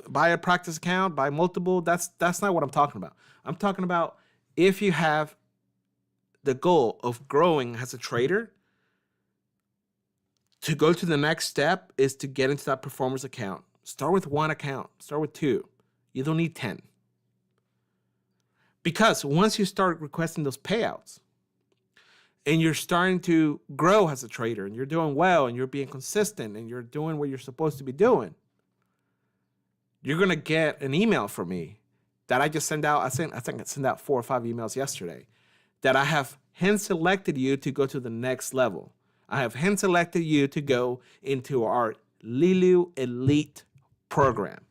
Buy a practice account, buy multiple. That's not what I'm talking about. I'm talking about if you have the goal of growing as a trader, to go to the next step is to get into that performance account. Start with one account. Start with 2. You don't need 10. Because once you start requesting those payouts and you're starting to grow as a trader and you're doing well and you're being consistent and you're doing what you're supposed to be doing, you're going to get an email from me that I just sent out. I think I sent out 4 or 5 emails yesterday that I have hand selected you to go to the next level. I have hand selected you to go into our Leeloo Elite program.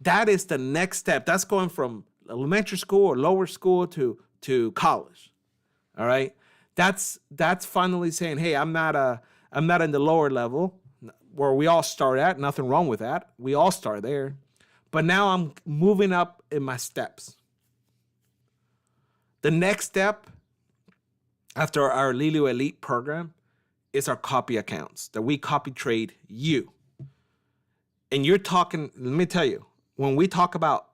That is the next step. That's going from elementary school or lower school to college. All right. That's finally saying, hey, I'm not in the lower level where we all start at. Nothing wrong with that. We all start there. But now I'm moving up in my steps. The next step after our Leeloo Elite program is our copy accounts that we copy trade you. And you're talking, let me tell you, when we talk about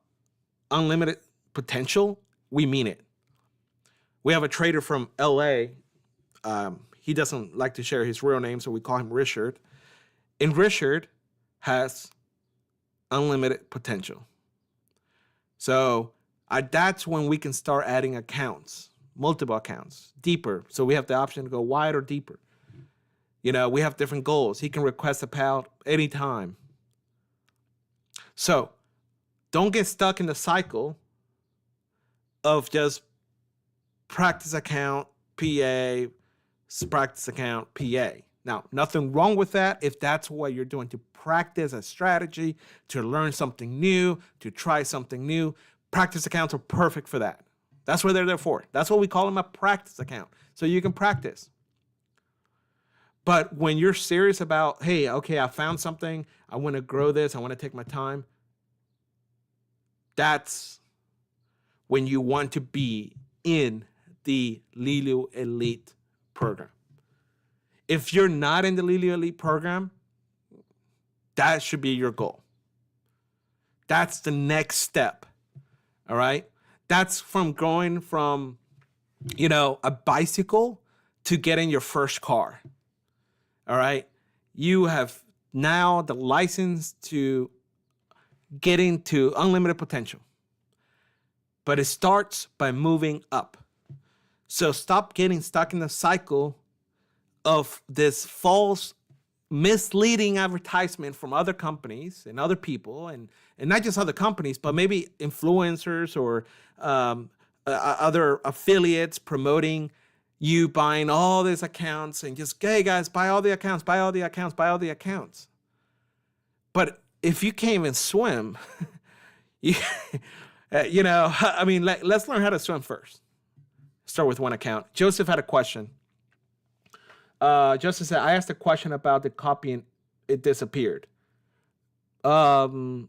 unlimited potential, we mean it. We have a trader from LA. He doesn't like to share his real name, so we call him Richard. And Richard has unlimited potential. So that's when we can start adding accounts, multiple accounts, deeper. So we have the option to go wide or deeper. We have different goals. He can request a payout anytime. So don't get stuck in the cycle of just practice account, PA, practice account, PA. Now, nothing wrong with that if that's what you're doing to practice a strategy, to learn something new, to try something new. Practice accounts are perfect for that. That's what they're there for. That's what we call them, a practice account. So you can practice. But when you're serious about, hey, okay, I found something, I want to grow this, I want to take my time, that's when you want to be in the Leeloo Elite program. If you're not in the Leeloo Elite program, that should be your goal. That's the next step. All right? That's from going from, a bicycle to getting your first car. All right? You have now the license to getting to unlimited potential. But it starts by moving up. So stop getting stuck in the cycle of this false, misleading advertisement from other companies and other people, and not just other companies, but maybe influencers or other affiliates promoting you buying all these accounts and just, hey guys, buy all the accounts, buy all the accounts, buy all the accounts. But if you can't even swim, let's learn how to swim first. Start with one account. Joseph had a question. Joseph said, I asked a question about the copy and it disappeared. All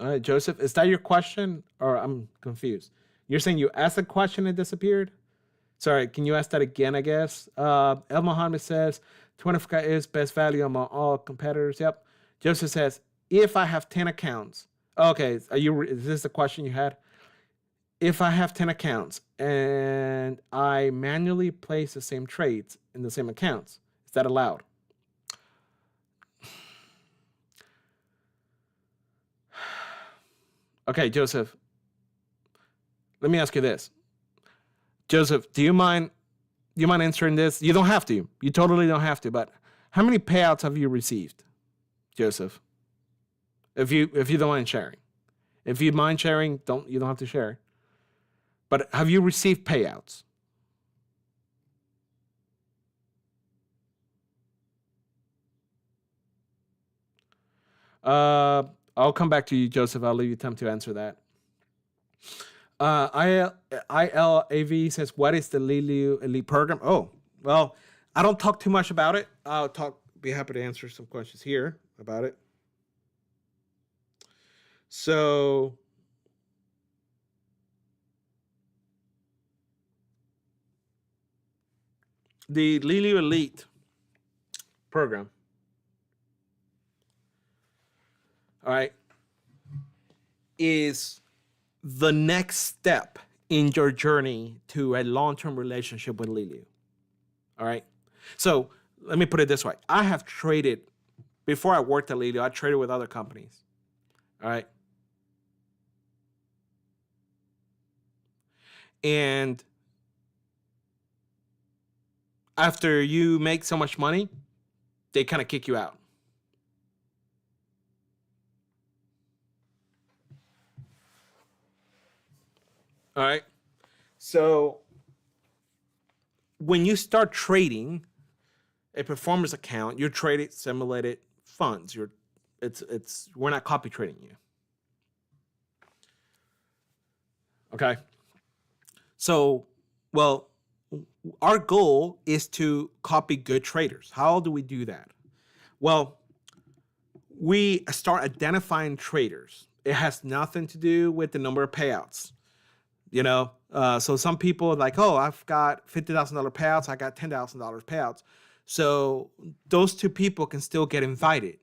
right, Joseph, is that your question? Or I'm confused. You're saying you asked a question and it disappeared? Sorry, can you ask that again, I guess? El Mohammed says, 25K is best value among all competitors. Yep. Joseph says, if I have 10 accounts. Okay, is this the question you had? If I have 10 accounts and I manually place the same trades in the same accounts, is that allowed? Okay, Joseph, let me ask you this. Joseph, do you mind answering this? You don't have to. You totally don't have to, but how many payouts have you received, Joseph? If you don't mind sharing. If you mind sharing, you don't have to share. But have you received payouts? I'll come back to you, Joseph. I'll leave you time to answer that. ILAV says, what is the Leeloo Elite program? Oh, well, I don't talk too much about it. Be happy to answer some questions here about it. So the Leeloo Elite program, all right, is the next step in your journey to a long-term relationship with Leeloo. All right. So let me put it this way. I have traded, before I worked at Leeloo, I traded with other companies. All right. And after you make so much money, they kind of kick you out. All right. So when you start trading a performance account, you're trading simulated funds. We're not copy trading you. Okay. So, well, our goal is to copy good traders. How do we do that? Well, we start identifying traders. It has nothing to do with the number of payouts. So some people are like, oh, I've got $50,000 payouts. I got $10,000 payouts. So those two people can still get invited.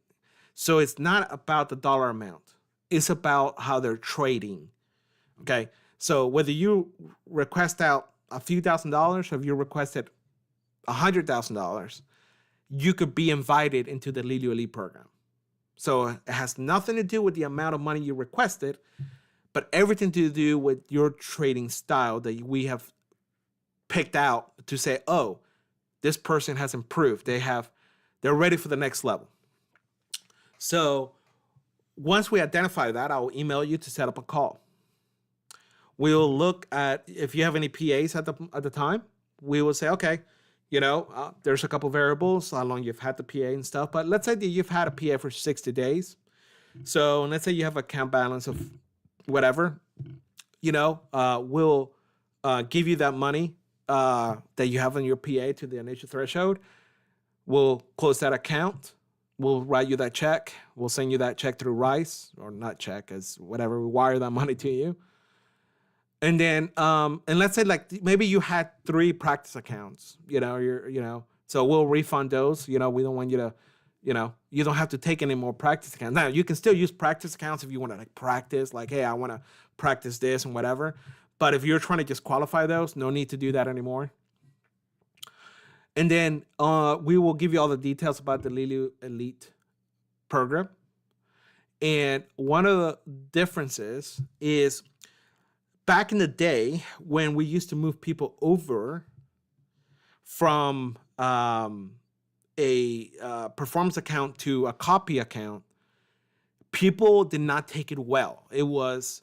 So it's not about the dollar amount. It's about how they're trading. Okay. So whether you request out a few $1,000s or if you requested $100,000, you could be invited into the Leeloo Elite program. So it has nothing to do with the amount of money you requested, but everything to do with your trading style that we have picked out to say, oh, this person has improved. They're ready for the next level. So once we identify that, I'll email you to set up a call. We'll look at if you have any PAs at the time. We will say, okay, there's a couple variables, how long you've had the PA and stuff. But let's say that you've had a PA for 60 days. So let's say you have an account balance of whatever, we'll give you that money that you have on your PA to the initial threshold. We'll close that account. We'll write you that check. We'll send you that check through Rice, or not check, as whatever. We wire that money to you. And then, and let's say like maybe you had 3 practice accounts, so we'll refund those. We don't want you to, you don't have to take any more practice accounts. Now you can still use practice accounts if you want to like practice, like, hey, I want to practice this and whatever. But if you're trying to just qualify those, no need to do that anymore. And then we will give you all the details about the Leeloo Elite program. And one of the differences is back in the day when we used to move people over from a performance account to a copy account, people did not take it well. It was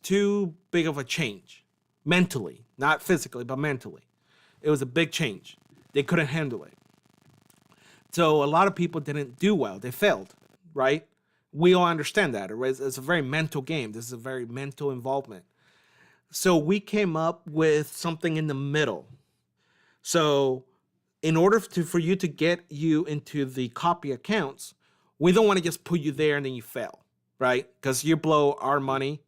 too big of a change mentally, not physically, but mentally. It was a big change. They couldn't handle it. So a lot of people didn't do well. They failed, right? We all understand that. It's a very mental game. This is a very mental involvement. So we came up with something in the middle. So in order for you to get you into the copy accounts, we don't want to just put you there and then you fail, right? Because you blow our money,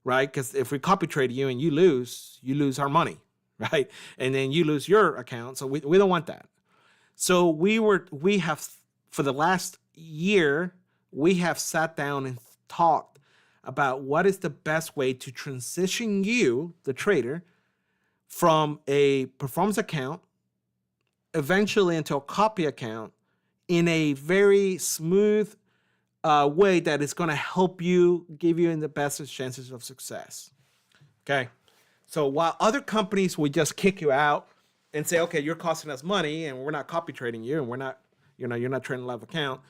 right? Because if we copy trade you and you lose our money, right? And then you lose your account. So we don't want that. So we have, for the last year, we have sat down and talked about what is the best way to transition you, the trader, from a performance account eventually into a copy account in a very smooth way that is going to help you, give you the best chances of success. Okay. So while other companies would just kick you out and say, okay, you're costing us money and we're not copy trading you and we're not, you're not trading a live account.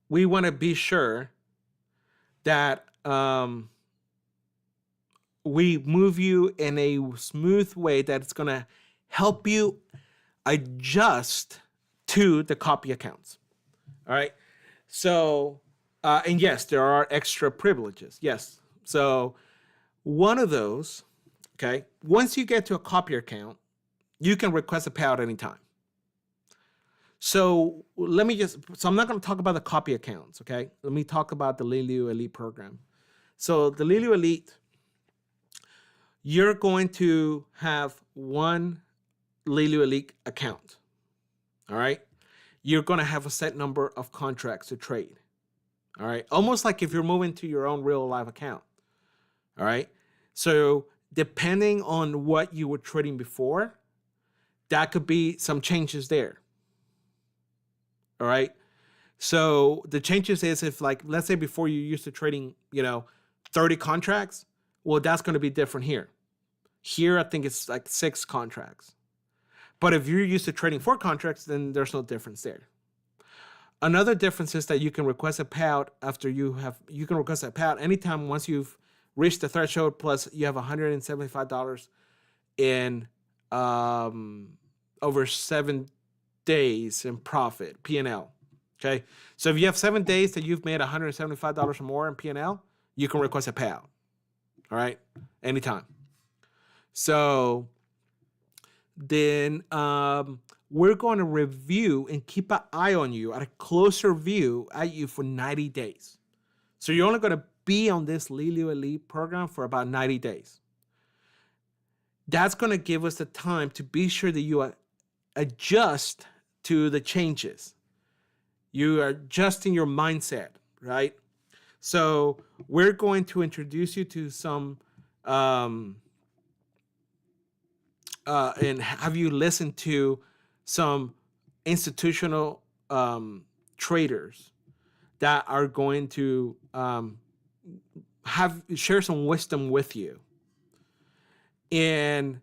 We want to be sure that we move you in a smooth way that's going to help you adjust to the copy accounts. All right. So, and yes, there are extra privileges. Yes. So one of those, okay, once you get to a copy account, you can request a payout anytime. So so I'm not going to talk about the copy accounts, okay? Let me talk about the Leeloo Elite program. So the Leeloo Elite, you're going to have one Leeloo Elite account, all right? You're going to have a set number of contracts to trade, all right? Almost like if you're moving to your own real live account, all right? So depending on what you were trading before, that could be some changes there. All right. So the changes is if, like, let's say before you used to trading, 30 contracts. Well, that's going to be different here. Here, I think it's like 6 contracts. But if you're used to trading 4 contracts, then there's no difference there. Another difference is that you can request a payout you can request a payout anytime once you've reached the threshold, plus you have $175 in over 7 days in profit, P&L. Okay. So if you have 7 days that you've made $175 or more in P&L, you can request a payout. All right. Anytime. So then we're going to review and keep an eye on you, at a closer view at you for 90 days. So you're only going to be on this Leeloo Elite program for about 90 days. That's going to give us the time to be sure that you adjust to the changes. You are adjusting your mindset, right? So we're going to introduce you to some and have you listened to some institutional traders that are going to have share some wisdom with you, and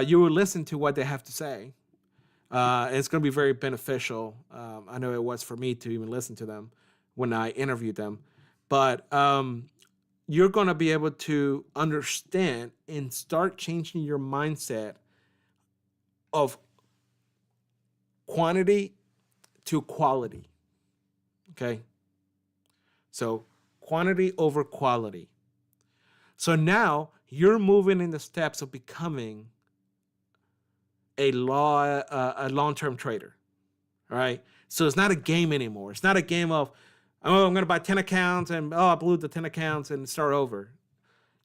you will listen to what they have to say. It's going to be very beneficial. I know it was for me to even listen to them when I interviewed them, but you're going to be able to understand and start changing your mindset of quantity to quality. Okay. So quantity over quality. So now you're moving in the steps of becoming a long-term trader. All right. So it's not a game anymore. It's not a game of, oh, I'm going to buy 10 accounts and, oh, I blew the 10 accounts and start over.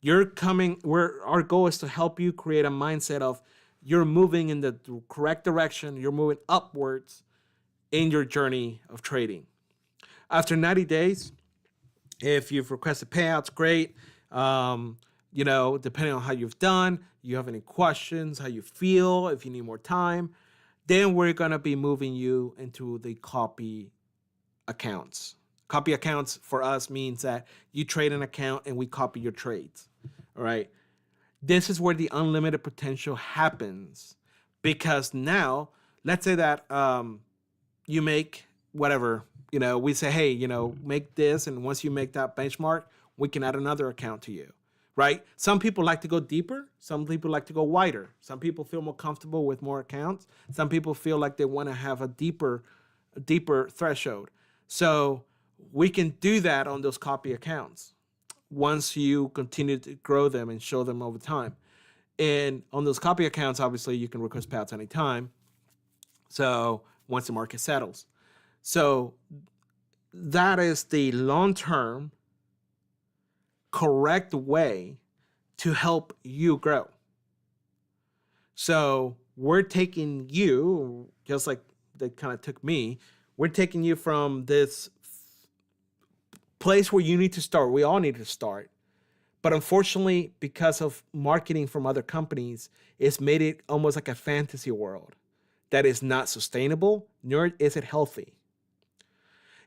You're coming where our goal is to help you create a mindset of you're moving in the correct direction. You're moving upwards in your journey of trading. After 90 days, if you've requested payouts, great. Depending on how you've done, you have any questions, how you feel, if you need more time, then we're going to be moving you into the copy accounts. Copy accounts for us means that you trade an account and we copy your trades. All right. This is where the unlimited potential happens, because now, let's say that you make whatever, we say, hey, make this. And once you make that benchmark, we can add another account to you, right? Some people like to go deeper. Some people like to go wider. Some people feel more comfortable with more accounts. Some people feel like they want to have a deeper threshold. So we can do that on those copy accounts once you continue to grow them and show them over time. And on those copy accounts, obviously, you can request payouts anytime. So once the market settles. So that is the long-term correct way to help you grow. So we're taking you, just like they kind of took me, we're taking you from this place where you need to start. We all need to start. But unfortunately, because of marketing from other companies, it's made it almost like a fantasy world that is not sustainable, nor is it healthy.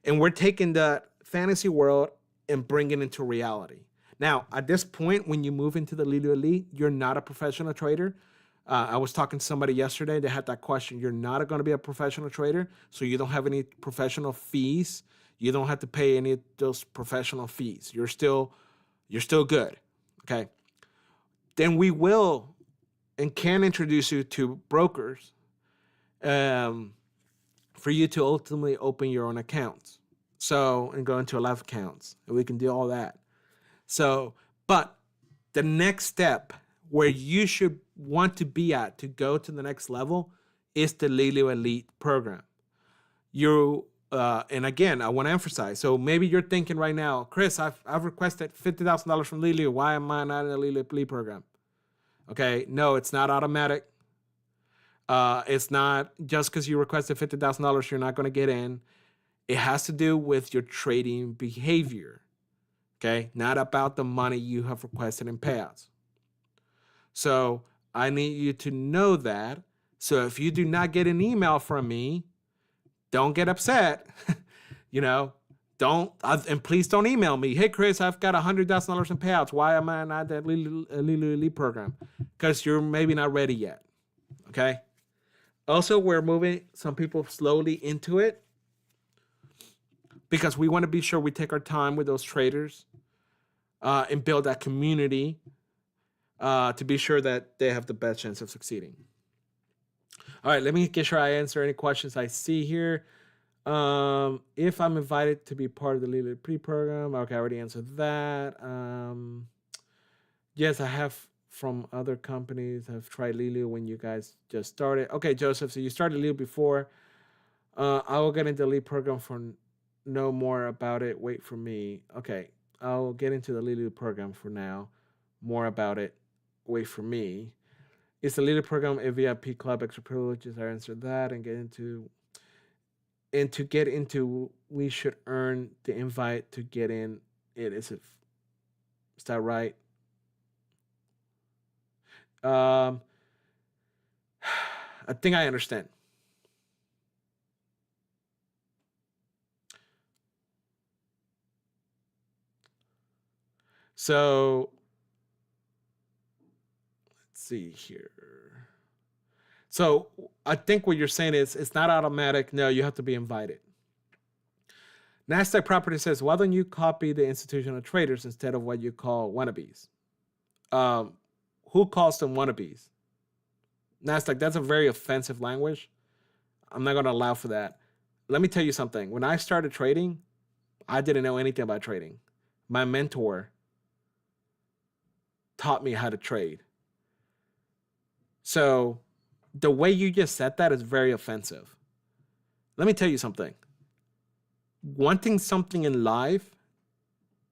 And we're taking that fantasy world and bringing it into reality. Now, at this point, when you move into the Leeloo Elite, you're not a professional trader. I was talking to somebody yesterday. They had that question. You're not going to be a professional trader, so you don't have any professional fees. You don't have to pay any of those professional fees. You're still good. Okay. Then we will and can introduce you to brokers for you to ultimately open your own accounts. So, and go into live accounts, and we can do all that. So, but the next step where you should want to be at to go to the next level is the Leeloo Elite program. And again, I want to emphasize. So maybe you're thinking right now, Chris, I've requested $50,000 from Leeloo. Why am I not in the Leeloo Elite program? Okay, no, it's not automatic. It's not just because you requested $50,000, you're not going to get in. It has to do with your trading behavior. Okay, not about the money you have requested in payouts. So I need you to know that. So if you do not get an email from me, don't get upset. And please don't email me. Hey, Chris, I've got $100,000 in payouts. Why am I not at Leeloo Elite program? Because you're maybe not ready yet. Okay. Also, we're moving some people slowly into it because we want to be sure we take our time with those traders and build that community to be sure that they have the best chance of succeeding. All right, let me get sure I answer any questions I see here. If I'm invited to be part of the Leeloo pre-program, okay, I already answered that. Yes, I have from other companies. I've tried Leeloo when you guys just started. Okay, Joseph, so you started Leeloo before. I will get into the Leeloo program for know more about it. Wait for me. Okay, I'll get into the Leeloo program for now. More about it. Wait for me. It's the Leeloo program, a VIP club, extra privileges. I answered that and get into. And to get into, we should earn the invite to get in. Is that right? I think I understand. So let's see here. So I think what you're saying is it's not automatic. No, you have to be invited. NASDAQ Property says, why don't you copy the institutional traders instead of what you call wannabes? Who calls them wannabes? NASDAQ, that's a very offensive language. I'm not going to allow for that. Let me tell you something. When I started trading, I didn't know anything about trading. My mentor taught me how to trade. So the way you just said that is very offensive. Let me tell you something. Wanting something in life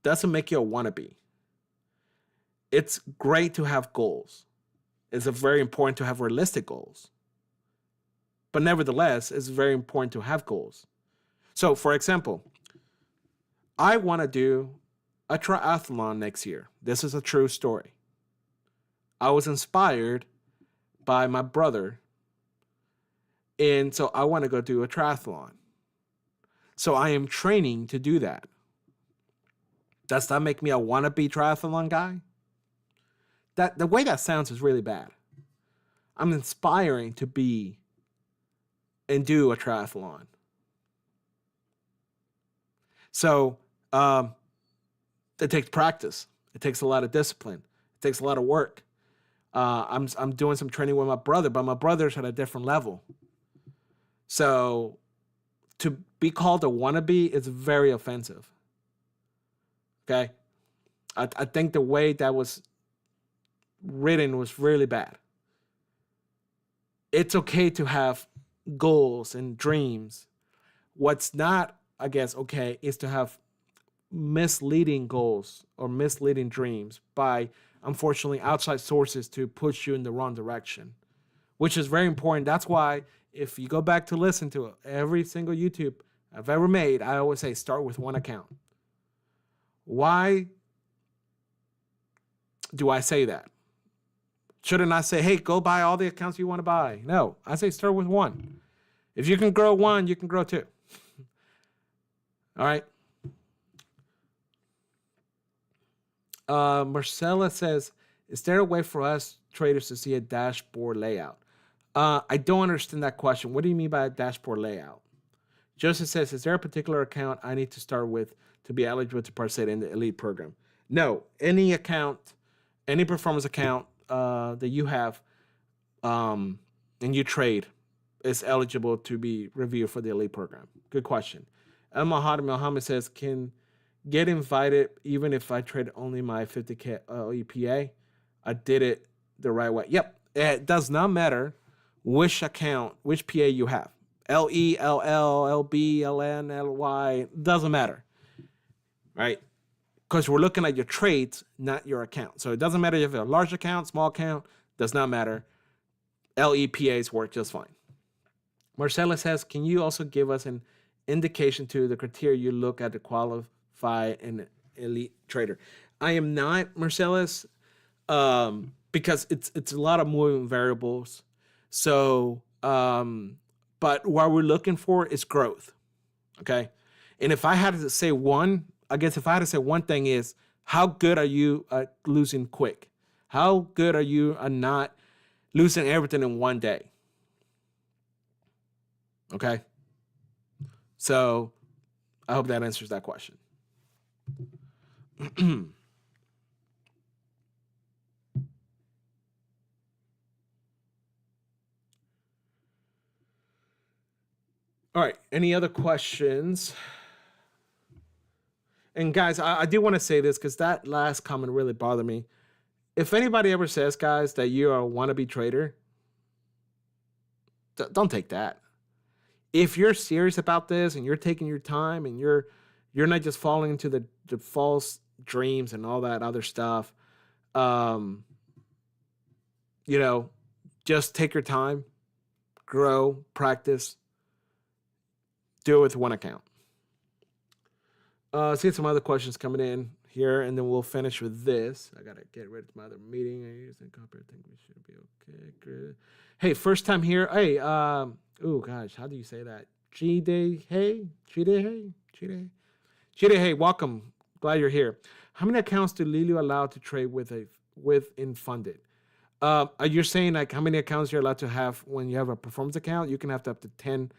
doesn't make you a wannabe. It's great to have goals. It's very important to have realistic goals. But nevertheless, it's very important to have goals. So, for example, I want to do a triathlon next year. This is a true story. I was inspired by my brother, and so I want to go do a triathlon. So I am training to do that. Does that make me a wannabe triathlon guy? That the way that sounds is really bad. I'm inspiring to be and do a triathlon. So it takes practice. It takes a lot of discipline. It takes a lot of work. I'm doing some training with my brother, but my brother's at a different level. So to be called a wannabe is very offensive. Okay? I think the way that was written was really bad. It's okay to have goals and dreams. What's not, I guess, okay is to have misleading goals or misleading dreams by, unfortunately, outside sources to push you in the wrong direction, which is very important. That's why if you go back to listen to it, every single YouTube I've ever made, I always say start with one account. Why do I say that? Shouldn't I say, hey, go buy all the accounts you want to buy? No, I say start with one. If you can grow one, you can grow two. All right. Marcella says, is there a way for us traders to see a dashboard layout? I don't understand that question. What do you mean by a dashboard layout? Joseph says, is there a particular account I need to start with to be eligible to participate in the elite program? No, any account, any performance account that you have and you trade is eligible to be reviewed for the elite program. Good question. Mohammed says, can get invited even if I trade only my 50K EPA? I did it the right way. Yep. It does not matter which account, which PA you have. LE, LL, LB, LN, LY, doesn't matter. Right? Because we're looking at your trades, not your account. So it doesn't matter if you have a large account, small account, does not matter. LEPAs work just fine. Marcella says, can you also give us an indication to the criteria you look at to qualify an elite trader? I am not, Marcellus, because it's a lot of moving variables. So, but what we're looking for is growth. Okay. And if I had to say one, I guess if I had to say one thing is, how good are you at losing quick? How good are you at not losing everything in one day? Okay. So I hope that answers that question. All right. Any other questions? And guys, I do want to say this because that last comment really bothered me. If anybody ever says, guys, that you're a wannabe trader, don't take that. If you're serious about this and you're taking your time and you're not just falling into the false dreams and all that other stuff, just take your time, grow, practice, do it with one account. See some other questions coming in here, and then we'll finish with this. I gotta get rid of my other meeting. I think we should be okay. Good. Hey, first time here. Hey, oh gosh, how do you say that? Chide, hey, welcome. Glad you're here. How many accounts do Leeloo allow to trade with in funded? You're saying like how many accounts you're allowed to have when you have a performance account? You can have up to 10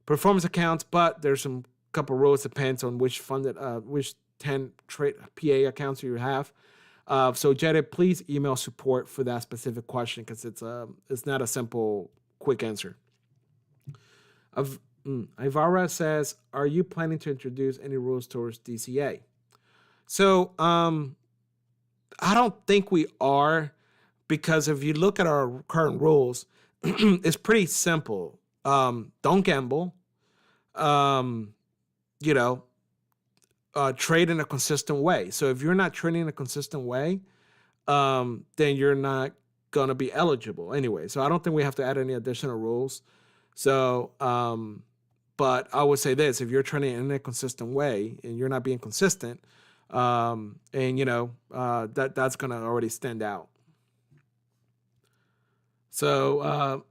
performance accounts, but there's some couple rules, depends on which funded, which 10 trade PA accounts you have. So Jared, please email support for that specific question because it's not a simple, quick answer. Ivara says, are you planning to introduce any rules towards DCA? So I don't think we are, because if you look at our current rules, it's pretty simple. Don't gamble. Trade in a consistent way. So if you're not trading in a consistent way, then you're not going to be eligible anyway. So I don't think we have to add any additional rules. So, but I would say this, if you're trading in a consistent way and you're not being consistent, that's going to already stand out. So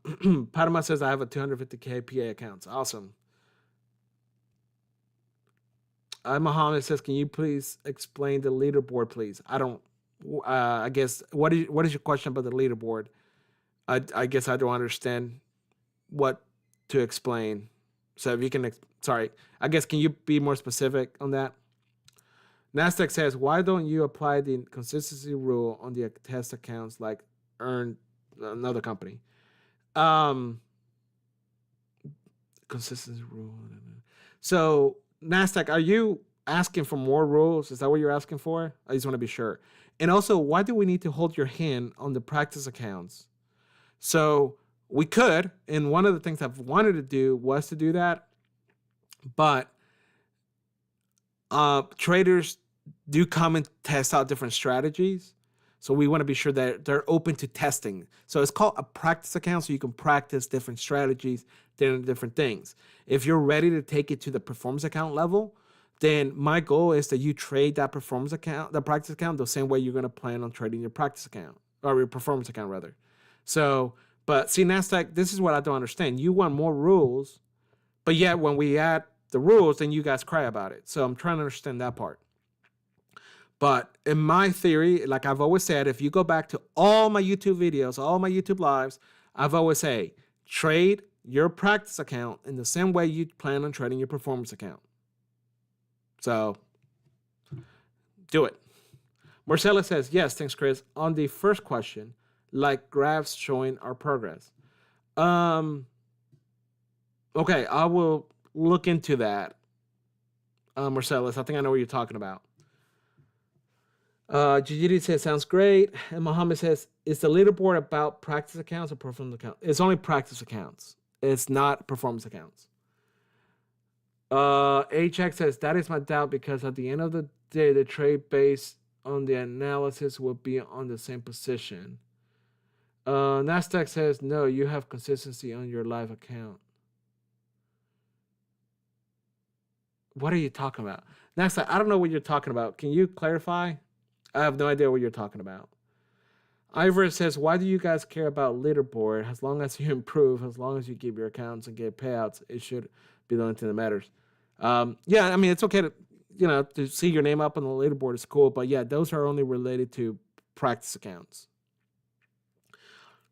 Padma says, I have a 250K PA accounts. Awesome. Mohammed says, can you please explain the leaderboard, please? I guess, what is your question about the leaderboard? I guess I don't understand what to explain. So if you can, I guess, can you be more specific on that? NASDAQ says, why don't you apply the consistency rule on the test accounts like earn another company? Consistency rule. So NASDAQ, are you asking for more rules? Is that what you're asking for? I just want to be sure. And also, why do we need to hold your hand on the practice accounts? So we could, and one of the things I've wanted to do was to do that, but traders do come and test out different strategies. So we want to be sure that they're open to testing. So it's called a practice account, so you can practice different strategies, different things. If you're ready to take it to the performance account level, then my goal is that you trade that performance account, the practice account, the same way you're going to plan on trading your practice account, or your performance account rather. So, but see, NASDAQ, this is what I don't understand. You want more rules, but yet when we add the rules, then you guys cry about it. So I'm trying to understand that part. But in my theory, like I've always said, if you go back to all my YouTube videos, all my YouTube lives, I've always say, trade your practice account in the same way you plan on trading your performance account. So do it. Marcella says, yes, thanks, Chris. On the first question, like graphs showing our progress. Okay, I will look into that. Marcellus, I think I know what you're talking about. Gigi says, sounds great. And Mohammed says, is the leaderboard about practice accounts or performance accounts? It's only practice accounts. It's not performance accounts. HX says, that is my doubt because at the end of the day, the trade based on the analysis will be on the same position. NASDAQ says, no, you have consistency on your live account. What are you talking about? NASDAQ, I don't know what you're talking about. Can you clarify? I have no idea what you're talking about. Ivor says, why do you guys care about leaderboard? As long as you improve, as long as you keep your accounts and get payouts, it should be the only thing that matters. Yeah, I mean, it's okay to see your name up on the leaderboard is cool, but yeah, those are only related to practice accounts.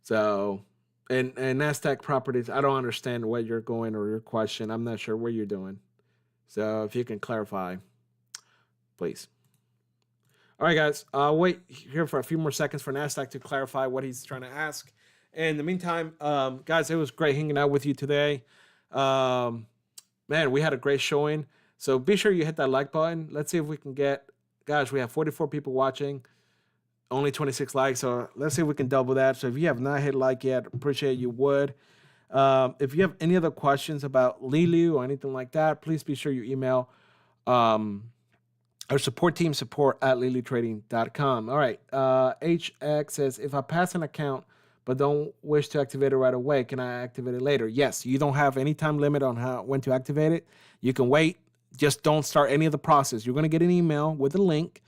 So, and NASDAQ properties, I don't understand where you're going or your question. I'm not sure what you're doing. So if you can clarify, please. All right, guys, I'll wait here for a few more seconds for NASDAQ to clarify what he's trying to ask. And in the meantime, guys, it was great hanging out with you today. Man, we had a great showing. So be sure you hit that like button. Let's see if we can get, gosh, we have 44 people watching, only 26 likes. So let's see if we can double that. So if you have not hit like yet, appreciate you would. If you have any other questions about Leeloo or anything like that, please be sure you email our support team, support@leelootrading.com. All right. HX says, if I pass an account but don't wish to activate it right away, can I activate it later? Yes. You don't have any time limit on when to activate it. You can wait. Just don't start any of the process. You're going to get an email with a link.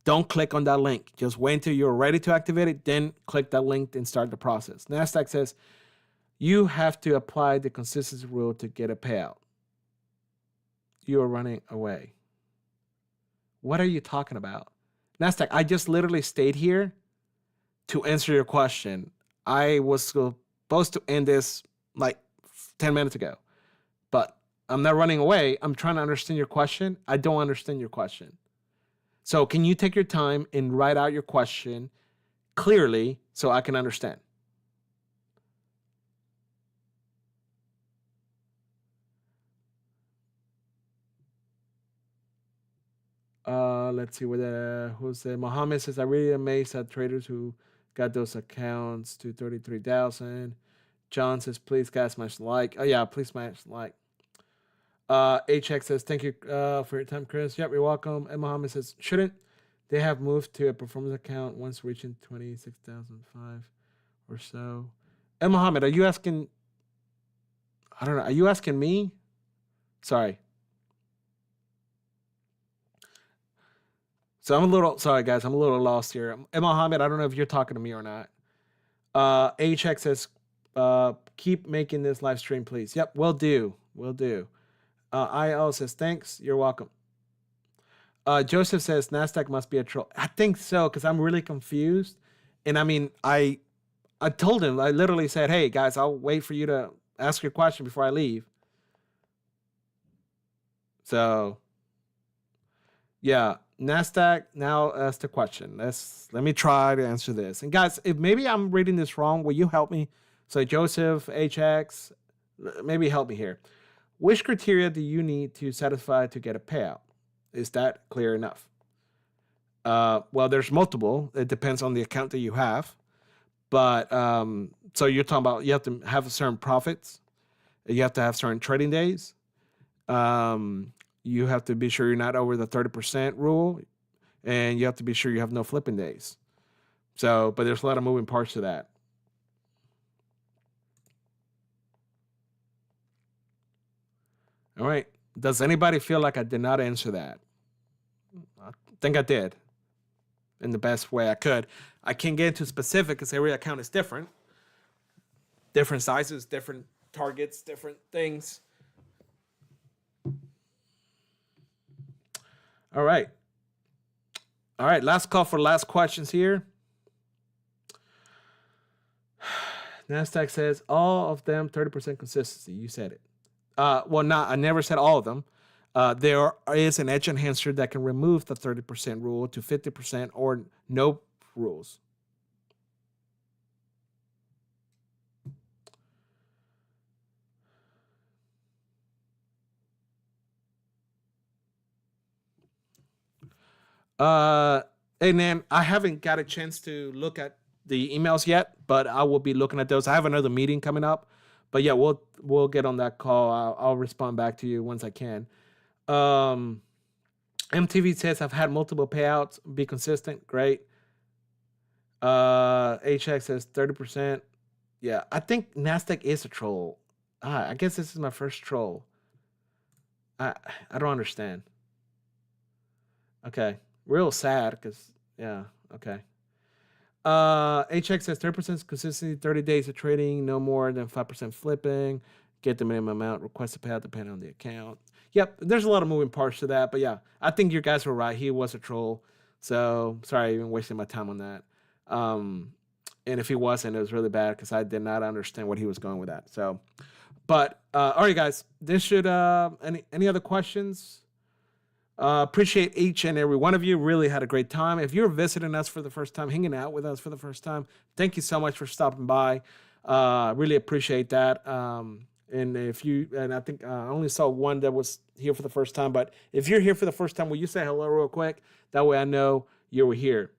Don't click on that link. Just wait until you're ready to activate it, then click that link and start the process. NASDAQ says you have to apply the consistency rule to get a payout. You are running away. What are you talking about? NASDAQ, I just literally stayed here to answer your question. I was supposed to end this like 10 minutes ago, but I'm not running away. I'm trying to understand your question. I don't understand your question. So can you take your time and write out your question clearly so I can understand? Let's see who's Mohammed says, I really amazed at traders who got those accounts to 33,000. John says, please guys smash like. Oh yeah, please smash like. HX says, thank you for your time, Chris. Yep, you're welcome. And Mohammed says, shouldn't they have moved to a performance account once reaching 26,005 or so? And Mohammed, are you asking? I don't know. Are you asking me? Sorry. So I'm a little sorry, guys. I'm a little lost here. And Mohammed, I don't know if you're talking to me or not. HX says, keep making this live stream, please. Yep, will do. Will do. IL says, thanks. You're welcome. Joseph says, NASDAQ must be a troll. I think so, because I'm really confused. And I mean, I told him, I literally said, hey, guys, I'll wait for you to ask your question before I leave. So, yeah, NASDAQ, now ask the question. Let me try to answer this. And guys, if maybe I'm reading this wrong, will you help me? So Joseph, HX, maybe help me here. Which criteria do you need to satisfy to get a payout? Is that clear enough? Well, there's multiple. It depends on the account that you have. But so you're talking about you have to have certain profits. You have to have certain trading days. You have to be sure you're not over the 30% rule. And you have to be sure you have no flipping days. So, but there's a lot of moving parts to that. All right. Does anybody feel like I did not answer that? I think I did in the best way I could. I can't get into specific because every account is different. Different sizes, different targets, different things. All right. All right. Last call for last questions here. NASDAQ says all of them 30% consistency. You said it. Well, not. I never said all of them. There is an edge enhancer that can remove the 30% rule to 50% or no rules. Hey, Nan, I haven't got a chance to look at the emails yet, but I will be looking at those. I have another meeting coming up, but yeah, we'll get on that call. I'll respond back to you once I can. MTV says I've had multiple payouts. Be consistent. Great. HX says 30%. Yeah, I think NASDAQ is a troll. I guess this is my first troll. I don't understand. Okay. Real sad because, yeah, okay. HX says 30% consistency, 30 days of trading, no more than 5% flipping, get the minimum amount, request a payout depending on the account. Yep, there's a lot of moving parts to that, but yeah, I think you guys were right. He was a troll. So sorry, I even wasted my time on that. And if he wasn't, it was really bad because I did not understand what he was going with that. So, but all right, guys, this should any other questions? Appreciate each and every one of you. Really had a great time. If you're visiting us for the first time, hanging out with us for the first time, thank you so much for stopping by. Really appreciate that. And I think I only saw one that was here for the first time, but if you're here for the first time, will you say hello real quick? That way I know you were here.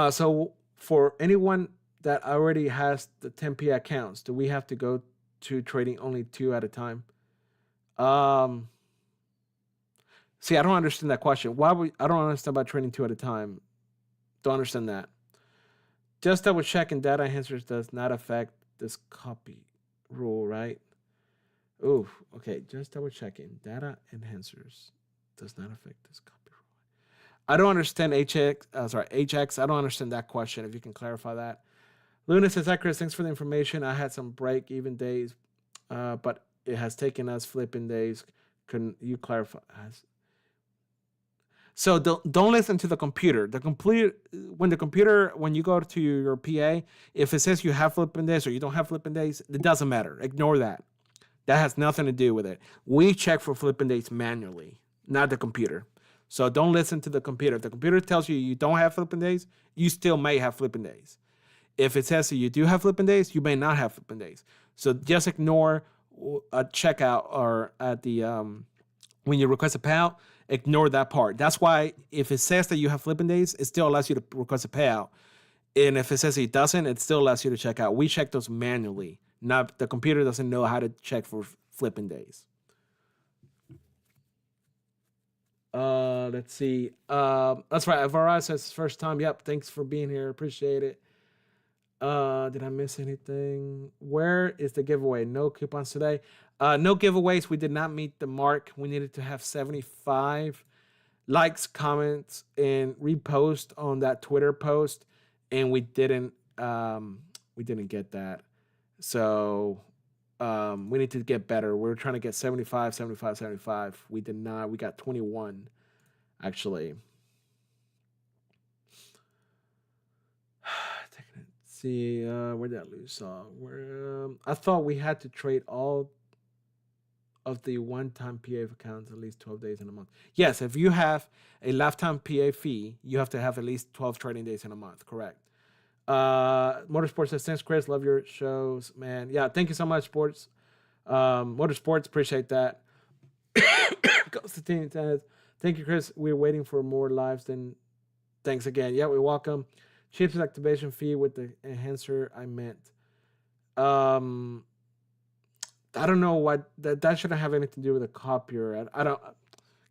So for anyone that already has the 10P accounts, do we have to go to trading only 2 at a time? See, I don't understand that question. I don't understand about trading 2 at a time. Don't understand that. Just double checking data enhancers does not affect this copy rule, right? Oh, okay. Just double checking data enhancers does not affect this copy rule. I don't understand HX. I don't understand that question. If you can clarify that. Luna says, "Hi Chris, thanks for the information. I had some break-even days, but it has taken us flipping days. Can you clarify?" So don't listen to the computer. When you go to your PA, if it says you have flipping days or you don't have flipping days, it doesn't matter. Ignore that. That has nothing to do with it. We check for flipping days manually, not the computer. So don't listen to the computer. If the computer tells you you don't have flipping days, you still may have flipping days. If it says that you do have flipping days, you may not have flipping days. So just ignore a checkout or at the when you request a payout, ignore that part. That's why if it says that you have flipping days, it still allows you to request a payout. And if it says it doesn't, it still allows you to check out. We check those manually. Not the computer doesn't know how to check for flipping days. Let's see. That's right. Alvarez says first time. Yep. Thanks for being here. Appreciate it. Did I miss anything? Where is the giveaway? No coupons today. No giveaways. We did not meet the mark. We needed to have 75 likes, comments, and repost on that Twitter post, and we didn't get that. So we need to get better. We're trying to get 75, 75, 75. We did not. We got 21, actually. See, where did I lose? I thought we had to trade all of the one-time PA accounts at least 12 days in a month. Yes, if you have a lifetime PA fee, you have to have at least 12 trading days in a month. Correct. Motorsports says, thanks, Chris. Love your shows, man. Yeah, thank you so much, Sports. Motorsports, appreciate that. Constantine says, thank you, Chris. We're waiting for more lives than thanks again. Yeah, we're welcome. Cheapest activation fee with the enhancer I meant. I don't know what that shouldn't have anything to do with the copier. I don't.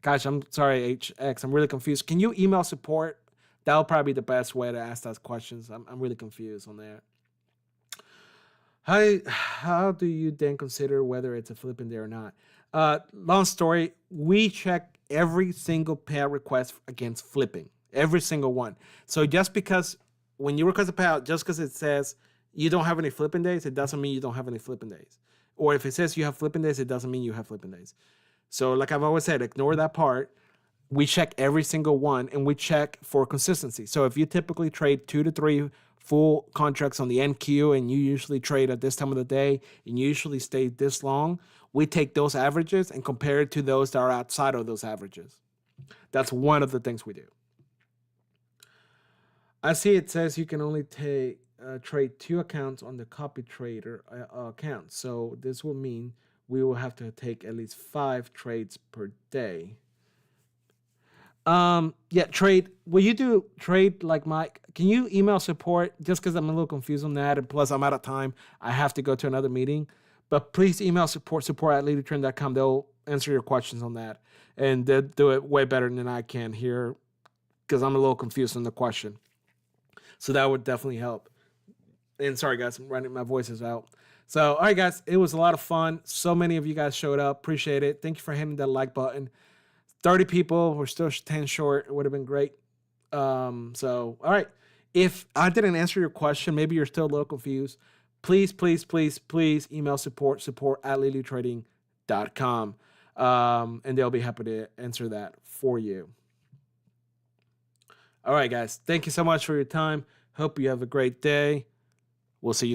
Gosh, I'm sorry, HX. I'm really confused. Can you email support? That'll probably be the best way to ask those questions. I'm really confused on that. How do you then consider whether it's a flipping day or not? Long story. We check every single payout request against flipping. Every single one. So just because when you request a payout, just because it says you don't have any flipping days, it doesn't mean you don't have any flipping days. Or if it says you have flipping days, it doesn't mean you have flipping days. So like I've always said, ignore that part. We check every single one, and we check for consistency. So if you typically trade 2 to 3 full contracts on the NQ, and you usually trade at this time of the day, and you usually stay this long, we take those averages and compare it to those that are outside of those averages. That's one of the things we do. I see it says you can only trade 2 accounts on the copy trader account. So this will mean we will have to take at least 5 trades per day. Yeah, trade. Will you do trade like Mike? Can you email support? Just because I'm a little confused on that, and plus I'm out of time. I have to go to another meeting. But please email support at leelootrend.com. They'll answer your questions on that, and they'll do it way better than I can here because I'm a little confused on the question. So that would definitely help. And sorry, guys, my voice is out. So, all right, guys, it was a lot of fun. So many of you guys showed up. Appreciate it. Thank you for hitting that like button. 30 people. We're still 10 short. It would have been great. So, all right. If I didn't answer your question, maybe you're still a little confused, please email support at leelootrading.com. And they'll be happy to answer that for you. All right, guys. Thank you so much for your time. Hope you have a great day. We'll see you